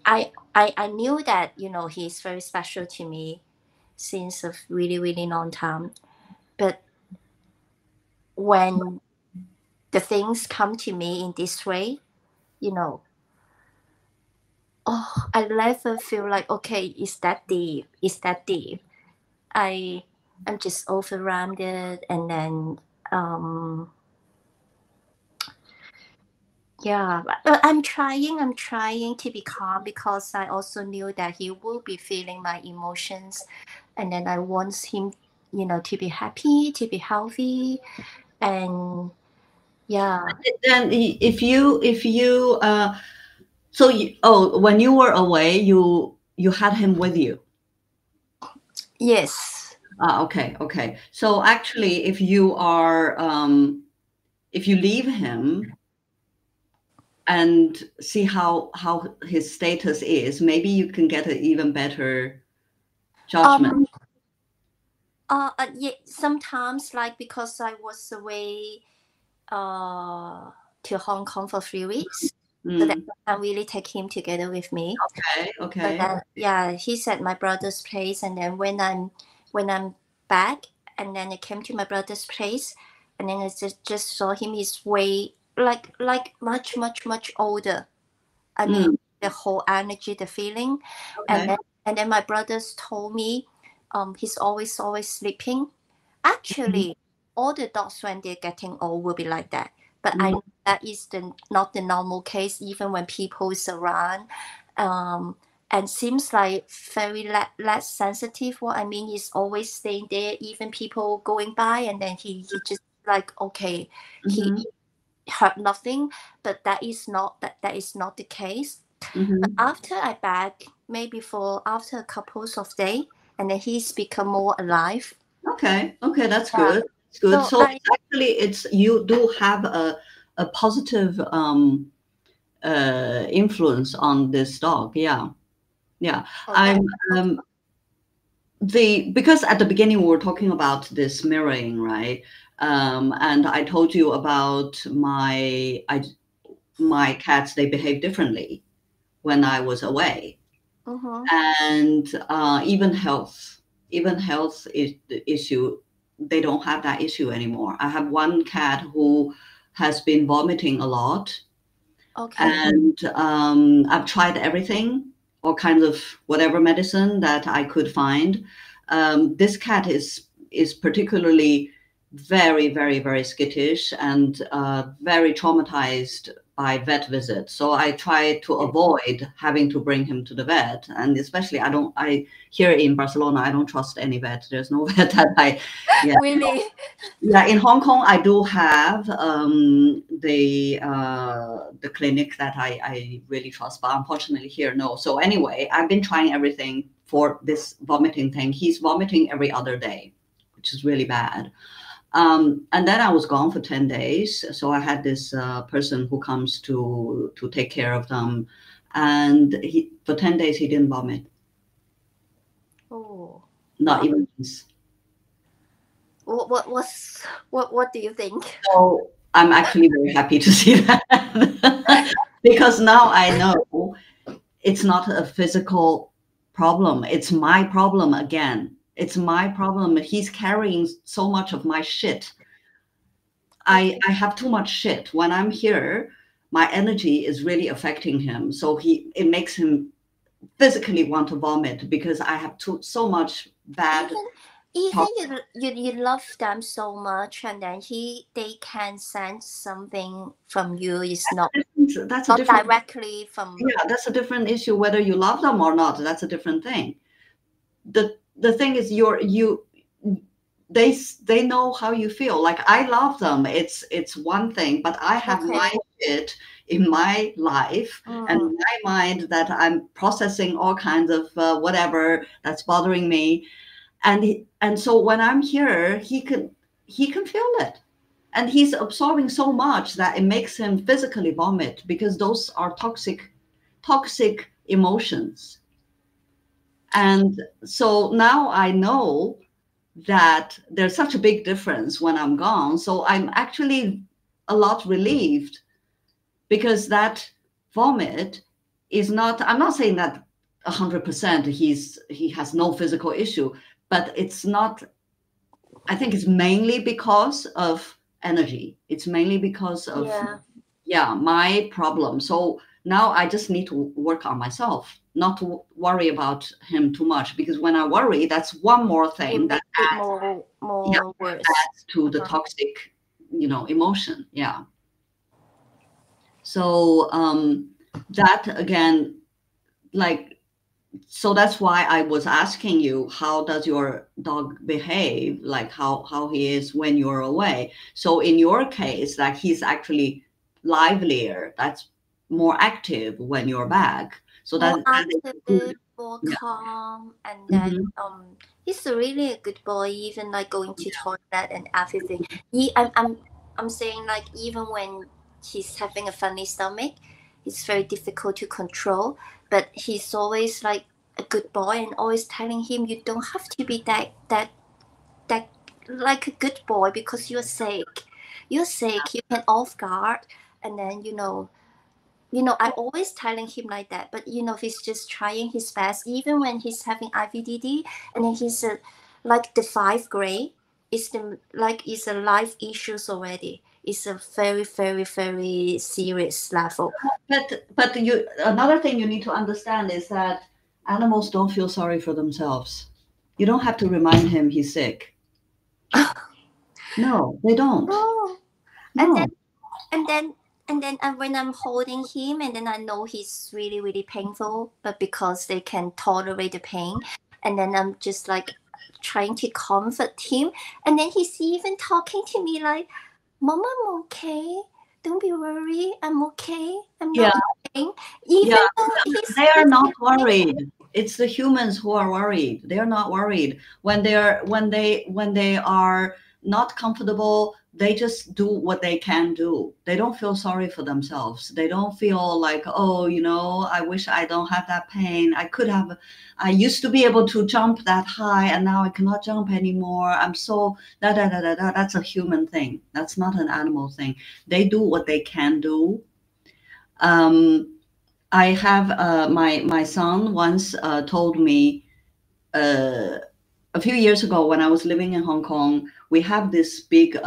I knew that he's very special to me since a really really long time. But when the things come to me in this way, I never feel like, okay, is that deep? I'm just overwhelmed, and then yeah, but I'm trying to be calm, because I also knew that he will be feeling my emotions, and then I want him to be happy, to be healthy, and yeah. Then if you when you were away, you had him with you. Yes. Okay. So actually, if you are if you leave him and see how his status is, maybe you can get an even better judgment. Yeah, sometimes, like, because I was away to Hong Kong for 3 weeks, so that I can't really take him together with me. Okay. So that, yeah, he's at my brother's place, and then when I'm back, and then I came to my brother's place, and then I just saw him. He's way like much older. I mean, the whole energy, the feeling, Okay. and then my brothers told me, he's always sleeping. Actually, all the dogs when they're getting old will be like that. But I know that is not the normal case, even when people is around. And seems like very less sensitive. What I mean is always staying there, even people going by, and then he just like, okay, he heard nothing. But that is not the case. But after I back, maybe for after a couple of days, and then he's become more alive. Okay, that's Yeah. good. It's good. So, So it's you do have a positive influence on this dog. Yeah. okay. Because at the beginning we were talking about this mirroring, right? And I told you about my cats. They behave differently when I was away, and even health issue. They don't have that issue anymore. I have one cat who has been vomiting a lot, and I've tried everything, all kinds of whatever medicine that I could find. This cat is particularly very, very, very skittish and very traumatized by vet visits. So I try to avoid having to bring him to the vet. And especially I here in Barcelona, I don't trust any vet. There's no vet that Really? Yeah, in Hong Kong, I do have the clinic that I really trust, but unfortunately here, no. So anyway, I've been trying everything for this vomiting thing. He's vomiting every other day, which is really bad. And then I was gone for 10 days. So I had this person who comes to take care of them. And for 10 days, he didn't vomit. Oh. Not even once. What do you think? So I'm actually very happy to see that because now I know it's not a physical problem. It's my problem again. It's my problem. He's carrying so much of my shit. I have too much shit. When I'm here, my energy is really affecting him. So it makes him physically want to vomit because I have so much bad. Even you love them so much, and then they can sense something from you. It's not directly from. Yeah, that's a different issue. Whether you love them or not, that's a different thing. The thing is, they know how you feel. Like I love them. It's one thing, but I have my shit in my life and my mind that I'm processing all kinds of whatever that's bothering me. And so when I'm here, he can feel it, and he's absorbing so much that it makes him physically vomit because those are toxic emotions. And so now I know that there's such a big difference when I'm gone. So I'm actually a lot relieved because that vomit is not. I'm not saying that 100% he has no physical issue. But it's not, I think it's mainly because of energy. It's mainly because of, my problem. So now I just need to work on myself, not to worry about him too much. Because when I worry, that's one more thing that adds to the toxic, emotion. Yeah. So that again, so that's why I was asking you, how does your dog behave? Like how he is when you're away. So in your case, like he's actually livelier. That's more active when you're back. So more active, more calm, and then he's really a good boy. Even like going to toilet and everything. I'm saying like even when he's having a funny stomach, it's very difficult to control. But he's always like a good boy and always telling him you don't have to be that like a good boy because you're sick. You're sick, you can off guard, and then I'm always telling him like that, but he's just trying his best. Even when he's having IVDD, and then he's like the 5th grade, it's a life issues already. It's a very, very, very serious level. But another thing you need to understand is that animals don't feel sorry for themselves. You don't have to remind him he's sick. No, they don't. Oh. No. And then when I'm holding him, and then I know he's really, really painful, but because they can tolerate the pain, and then I'm just like trying to comfort him, and then he's even talking to me like, "Mama, I'm okay. Don't be worried. I'm okay. I'm not in pain." Even though they are not worried. It's the humans who are worried. They're not worried. When they are not comfortable, they just do what they can do. They don't feel sorry for themselves. They don't feel like, oh, I wish I don't have that pain. I used to be able to jump that high and now I cannot jump anymore. I'm so That's a human thing. That's not an animal thing. They do what they can do. I have my son once told me a few years ago when I was living in Hong Kong, we have this big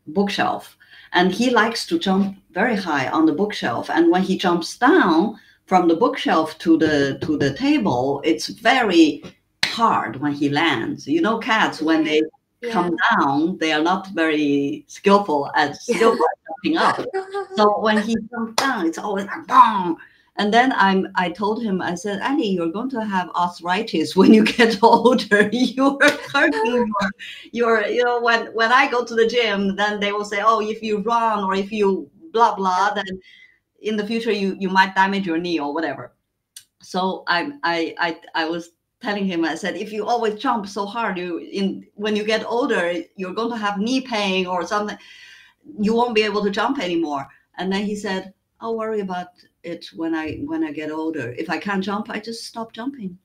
bookshelf, and he likes to jump very high on the bookshelf. And when he jumps down from the bookshelf to the table, it's very hard when he lands. Cats, when they come down, they are not very skillful at jumping up. So when he jumps down, it's always like bang. And then I told him, I said, Andy, you're going to have arthritis when you get older. You are hurting when I go to the gym, then they will say, oh, if you run or if you blah, blah, then in the future, you might damage your knee or whatever. So I was telling him, I said, if you always jump so hard, when you get older, you're going to have knee pain or something. You won't be able to jump anymore. And then he said, I'll worry about it when I get older. If I can't jump, I just stop jumping.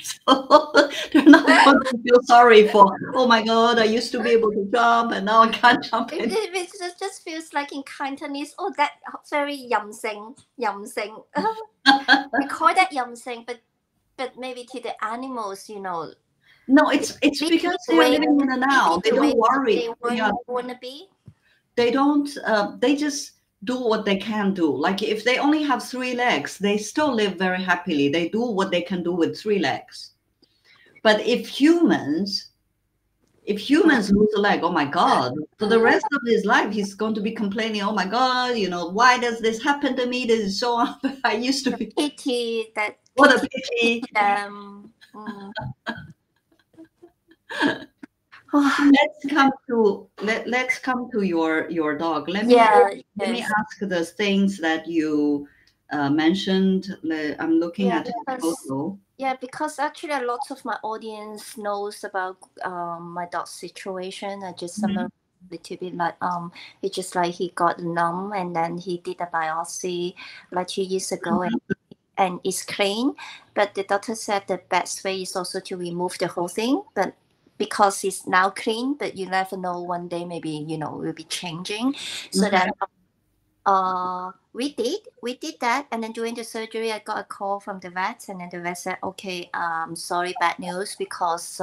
So they're not going to feel sorry for, oh my God, I used to be able to jump and now I can't jump anymore. It just feels like in Cantonese, oh, that very 任性. We call that 任性, but maybe to the animals, No, it's because they are living in the now. They don't worry. They want to be. They don't. They just do what they can do. Like if they only have 3 legs, they still live very happily. They do what they can do with 3 legs. But if humans lose a leg, oh my God, for the rest of his life, he's going to be complaining, oh my God, why does this happen to me? This is so unfair. I used to be. Pity that. What a pity. Let's come to your dog. Let me ask the things that you mentioned. I'm looking at the photo. Yeah, because actually a lot of my audience knows about my dog's situation. I just a little bit like it's just like he got numb and then he did a biopsy like 2 years ago and it's clean. But the doctor said the best way is also to remove the whole thing. But because it's now clean, but you never know, one day maybe will be changing. So then we did that, and then during the surgery I got a call from the vet, and then the vet said, okay, sorry, bad news, because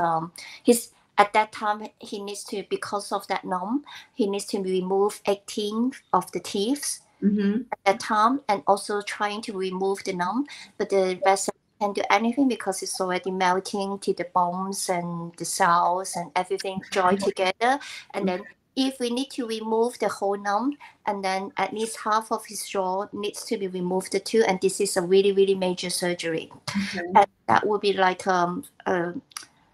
he's at that time he needs to, because of that numb, he needs to remove 18 of the teeth at that time, and also trying to remove the numb, but the vet said can't do anything because it's already melting to the bones and the cells and everything joined together. And then if we need to remove the whole numb, and then at least half of his jaw needs to be removed too, and this is a really, really major surgery. And that would be like a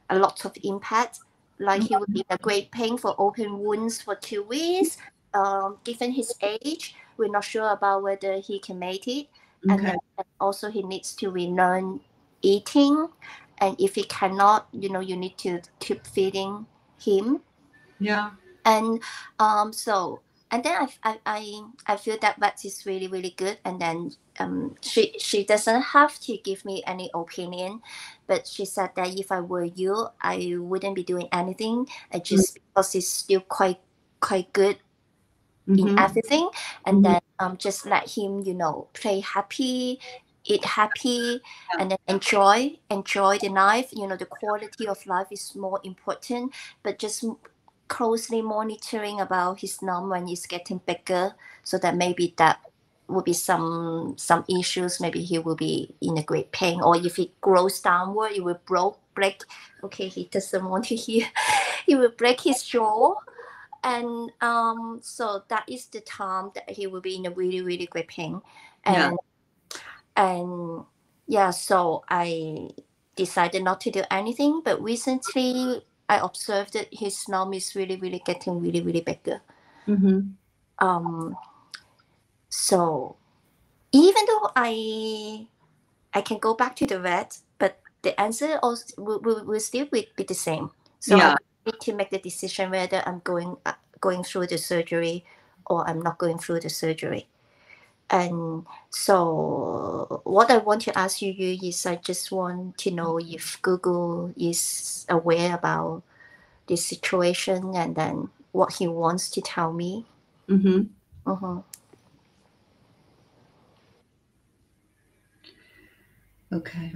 lot of impact. Like he would be in a great pain for open wounds for 2 weeks. Given his age, we're not sure about whether he can make it. And then also he needs to relearn eating, and if he cannot, you need to keep feeding him. Yeah. And so, and then I feel that vet is really, really good. And then she doesn't have to give me any opinion, but she said that if I were you, I wouldn't be doing anything, just because it's still quite good in everything, and then just let him play happy, eat happy, and then enjoy the life. The quality of life is more important, but just closely monitoring about his numb when he's getting bigger, so that maybe that will be some issues. Maybe he will be in a great pain, or if it grows downward, it will break. Okay, he doesn't want to hear. He will break his jaw. And so that is the time that he will be in a really, really great pain. So I decided not to do anything. But recently I observed that his numb is really, really getting really, really bigger. So even though I can go back to the vet, but the answer also will still be the same. So Yeah. I need to make the decision whether I'm going through the surgery or I'm not going through the surgery. And so what I want to ask you is, I just want to know if Google is aware about this situation and then what he wants to tell me. Mm-hmm. Mm-hmm. Okay.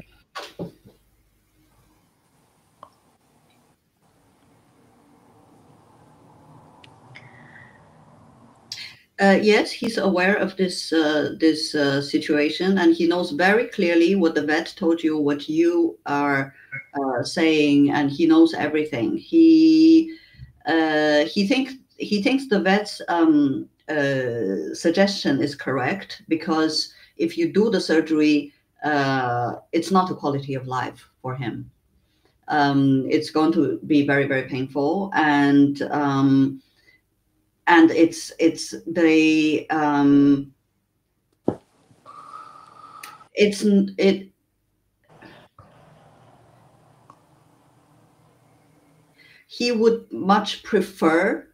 Yes, he's aware of this situation, and he knows very clearly what the vet told you, what you are saying, and he knows everything. He thinks the vet's suggestion is correct, because if you do the surgery, it's not a quality of life for him. It's going to be very, very painful, and it's the he would much prefer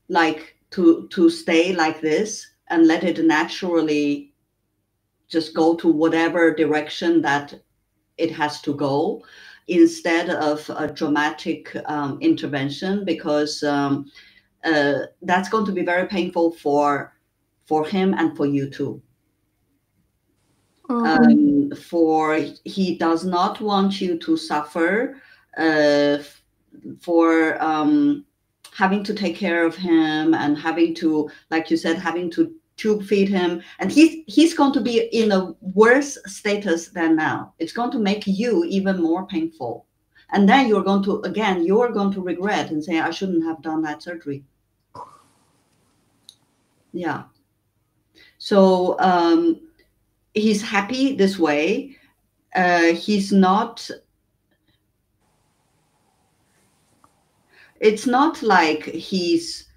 like to stay like this and let it naturally just go to whatever direction that it has to go, instead of a dramatic intervention, because that's going to be very painful for him and for you too. For he does not want you to suffer for having to take care of him and having to, like you said, having to tube feed him, and he's going to be in a worse status than now. It's going to make you even more painful, and then you're going to regret and say, I shouldn't have done that surgery. Yeah. So he's happy this way. He's not. It's not like he's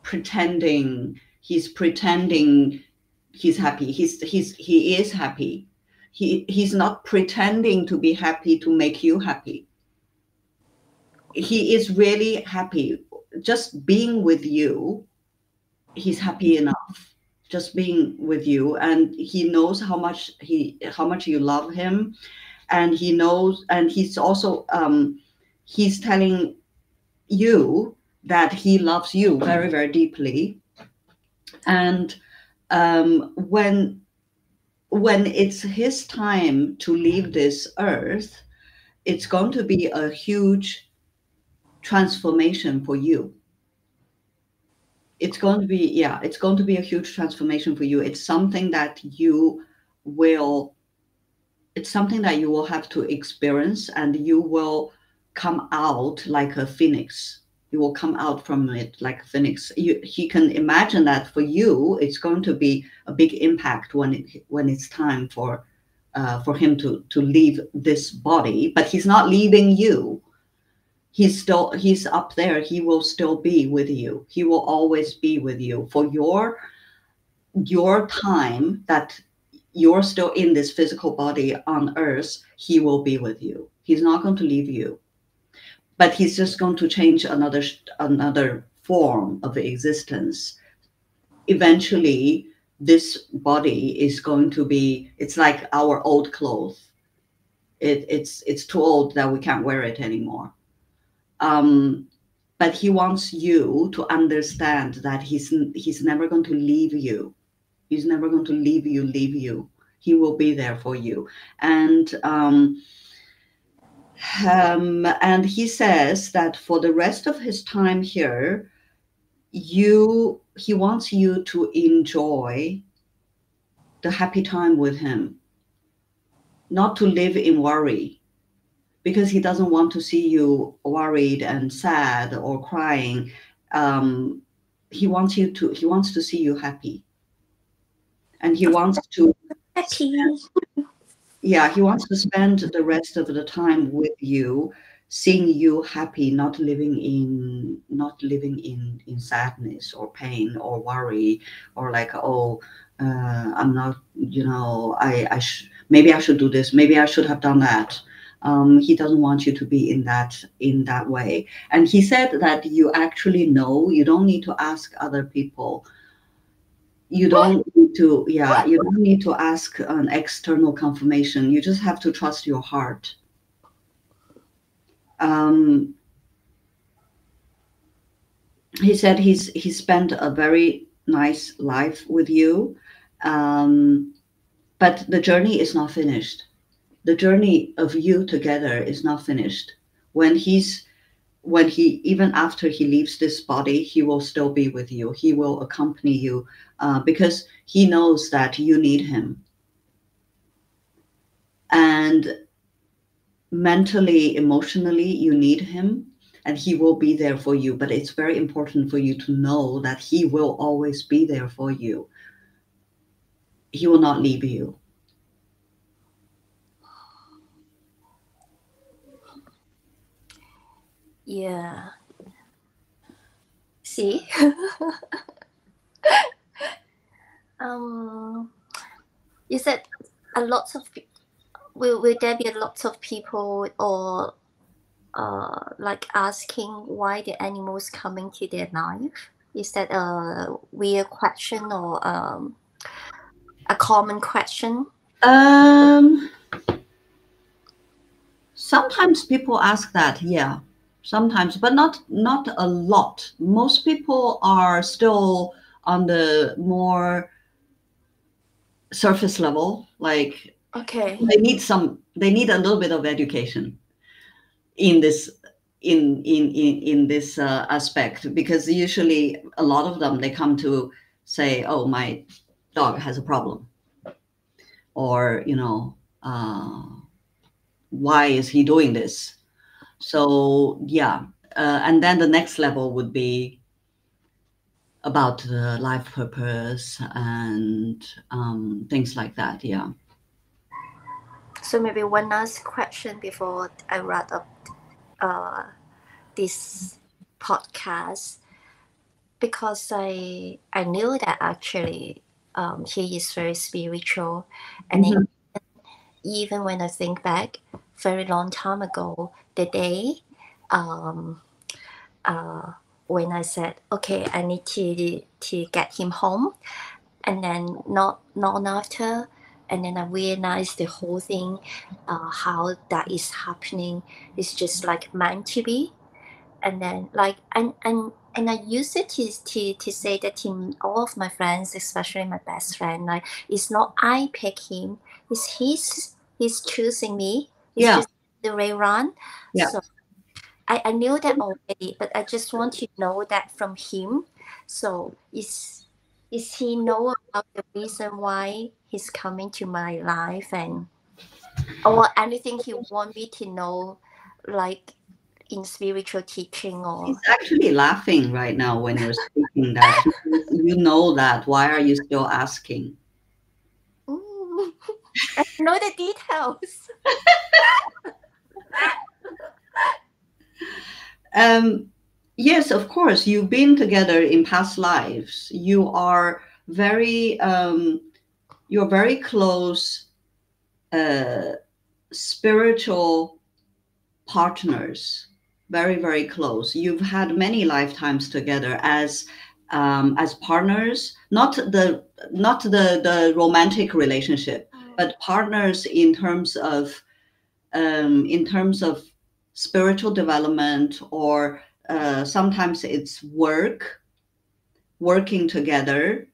pretending he's happy. He is happy. He's not pretending to be happy to make you happy. He is really happy. Just being with you, he's happy enough. Just being with you, and he knows how much you love him, and he knows, and he's also he's telling you that he loves you very, very deeply. And when it's his time to leave this earth, it's going to be a huge transformation for you. It's going to be a huge transformation for you. It's something that you will have to experience, and you will come out like a phoenix. You will come out from it like a phoenix. He can imagine that for you, it's going to be a big impact when it's time for him to leave this body. But he's not leaving you. He's up there. He will still be with you. He will always be with you for your time that you're still in this physical body on earth. He will be with you. He's not going to leave you. But he's just going to change another form of existence. Eventually, this body is going to be, it's like our old clothes. It's too old that we can't wear it anymore. But he wants you to understand that he's never going to leave you. He's never going to leave you. He will be there for you. And he says that for the rest of his time here, he wants you to enjoy the happy time with him, not to live in worry, because he doesn't want to see you worried and sad or crying. He wants to see you happy, and he wants to happy. Yeah, he wants to spend the rest of the time with you, seeing you happy, not living in sadness or pain or worry, or like, oh, I'm not, maybe I should do this, maybe I should have done that. He doesn't want you to be in that way. And he said that you actually know, you don't need to ask other people. You don't need to, you don't need to ask an external confirmation. You just have to trust your heart. He said he spent a very nice life with you, but the journey is not finished. The journey of you together is not finished. When he even after he leaves this body, he will still be with you. He will accompany you because he knows that you need him. And mentally, emotionally, you need him, and he will be there for you. But it's very important for you to know that he will always be there for you. He will not leave you. Yeah. See? You said a lot of will there be a lot of people or like asking why the animals coming to their life? Is that a weird question or a common question? Sometimes people ask that, yeah. Sometimes, but not a lot. Most people are still on the more surface level, like Okay. they need a little bit of education in this aspect, because usually a lot of them, they come to say, oh, my dog has a problem, or why is he doing this? So and then the next level would be about the life purpose and things like that. Yeah. So maybe one last question before I wrap up this podcast, because I knew that actually he is very spiritual, and Mhm. even when I think back, very long time ago, the day when I said, okay, I need to get him home, and then not long after, and then I realized the whole thing, how that is happening is just like meant to be. And then like and I used it to say that to all of my friends, especially my best friend, like it's not I pick him, it's he's choosing me. It's Yeah. just the way around. Yeah. So I knew that already, but I just want to know that from him. So is he know about the reason why he's coming to my life, and or anything he want me to know, like in spiritual teaching or He's actually laughing right now when you're speaking that. You know that. Why are you still asking? I know the details. Yes, of course. You've been together in past lives. You are you're very close spiritual partners. Very, very close. You've had many lifetimes together as partners, not the romantic relationship, but partners in terms of spiritual development, or sometimes it's working together.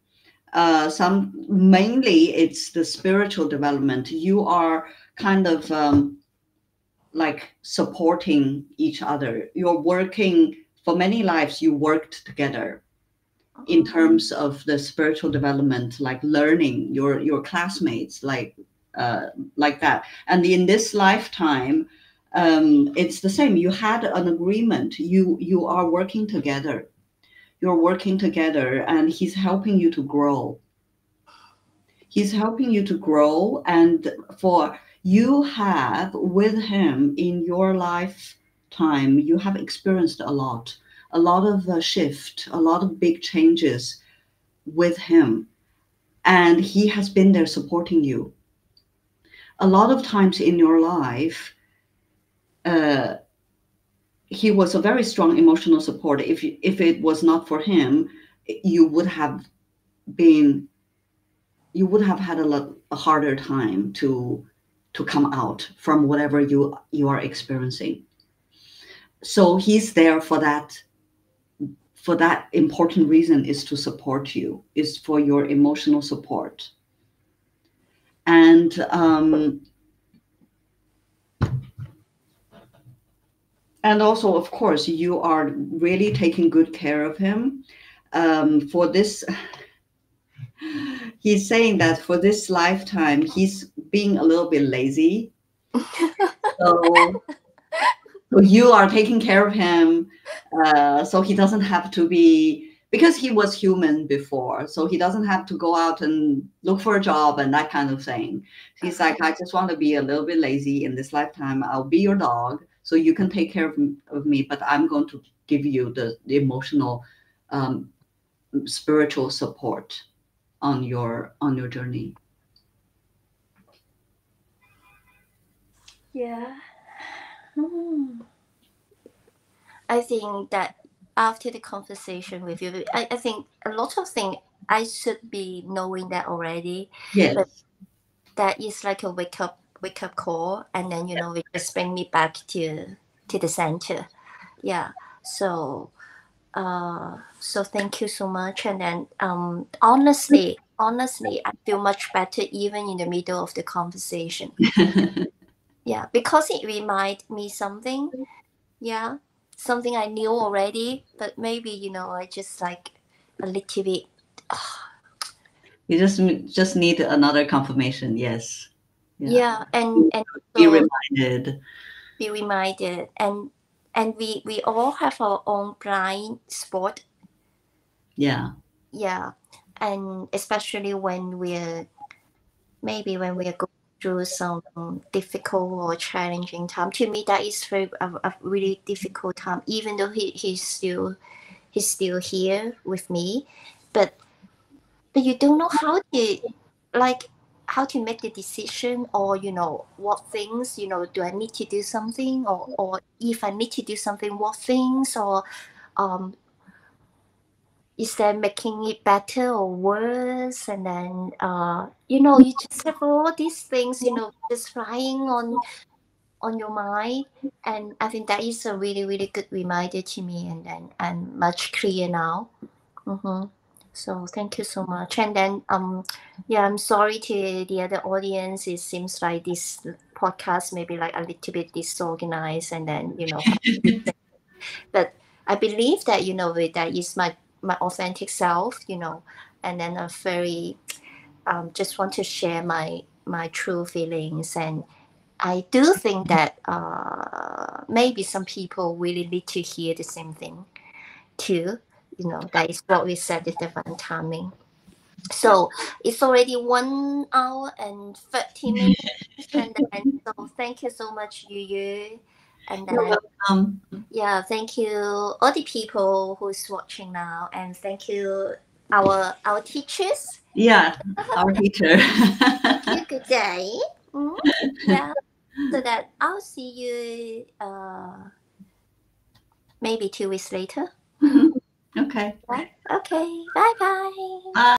Mainly it's the spiritual development. You are kind of like supporting each other. You're working for many lives. You worked together in terms of the spiritual development, like learning your classmates, like that. And in this lifetime, it's the same. You had an agreement. You are working together. You're working together, and he's helping you to grow. He's helping you to grow, and for you have with him in your lifetime lifetime, you have experienced a lot of shift, a lot of big changes with him. And he has been there supporting you. A lot of times in your life, he was a very strong emotional support. If it was not for him, you would have had a harder time to come out from whatever you are experiencing. So he's there for that important reason, is to support you, is for your emotional support. And also, of course, you are really taking good care of him. For this, he's saying that for this lifetime, he's being a little bit lazy. So you are taking care of him, so he doesn't have to be, because he was human before, so he doesn't have to go out and look for a job and that kind of thing. He's like, I just want to be a little bit lazy in this lifetime. I'll be your dog, so you can take care of me, but I'm going to give you the emotional, spiritual support on your journey. Yeah. I think that after the conversation with you, I think a lot of things I should be knowing that already. Yes. But that is like a wake up call, and then it just bring me back to the center. Yeah. So thank you so much. And then honestly, I feel much better even in the middle of the conversation. Yeah, because it reminded me something. Yeah, something I knew already, but maybe I just like a little bit. You just need another confirmation. Yes. Yeah, and be so reminded. Be reminded, and we all have our own blind spot. Yeah. Yeah, and especially when we're going through some difficult or challenging time. To me, that is a really difficult time. Even though he's still here with me, but you don't know how to make the decision, or what things, do I need to do something, or if I need to do something, what things, or is that making it better or worse? And then you just have all these things just flying on your mind. And I think that is a really, really good reminder to me, and then I'm much clearer now. So thank you so much. And then I'm sorry to the other audience. It seems like this podcast may be like a little bit disorganized, and then but I believe that that is my authentic self, and then a very just want to share my true feelings. And I do think that maybe some people really need to hear the same thing too. That is what we said at the one timing. So it's already 1 hour and 30 minutes. And then, so thank you so much, Yuyu. And You're then, welcome. yeah, thank you all the people who's watching now, and thank you our teachers. Yeah, our teacher. Thank you. Good day. Yeah. So that I'll see you maybe 2 weeks later. Okay. Right? Okay. Bye-bye. Bye.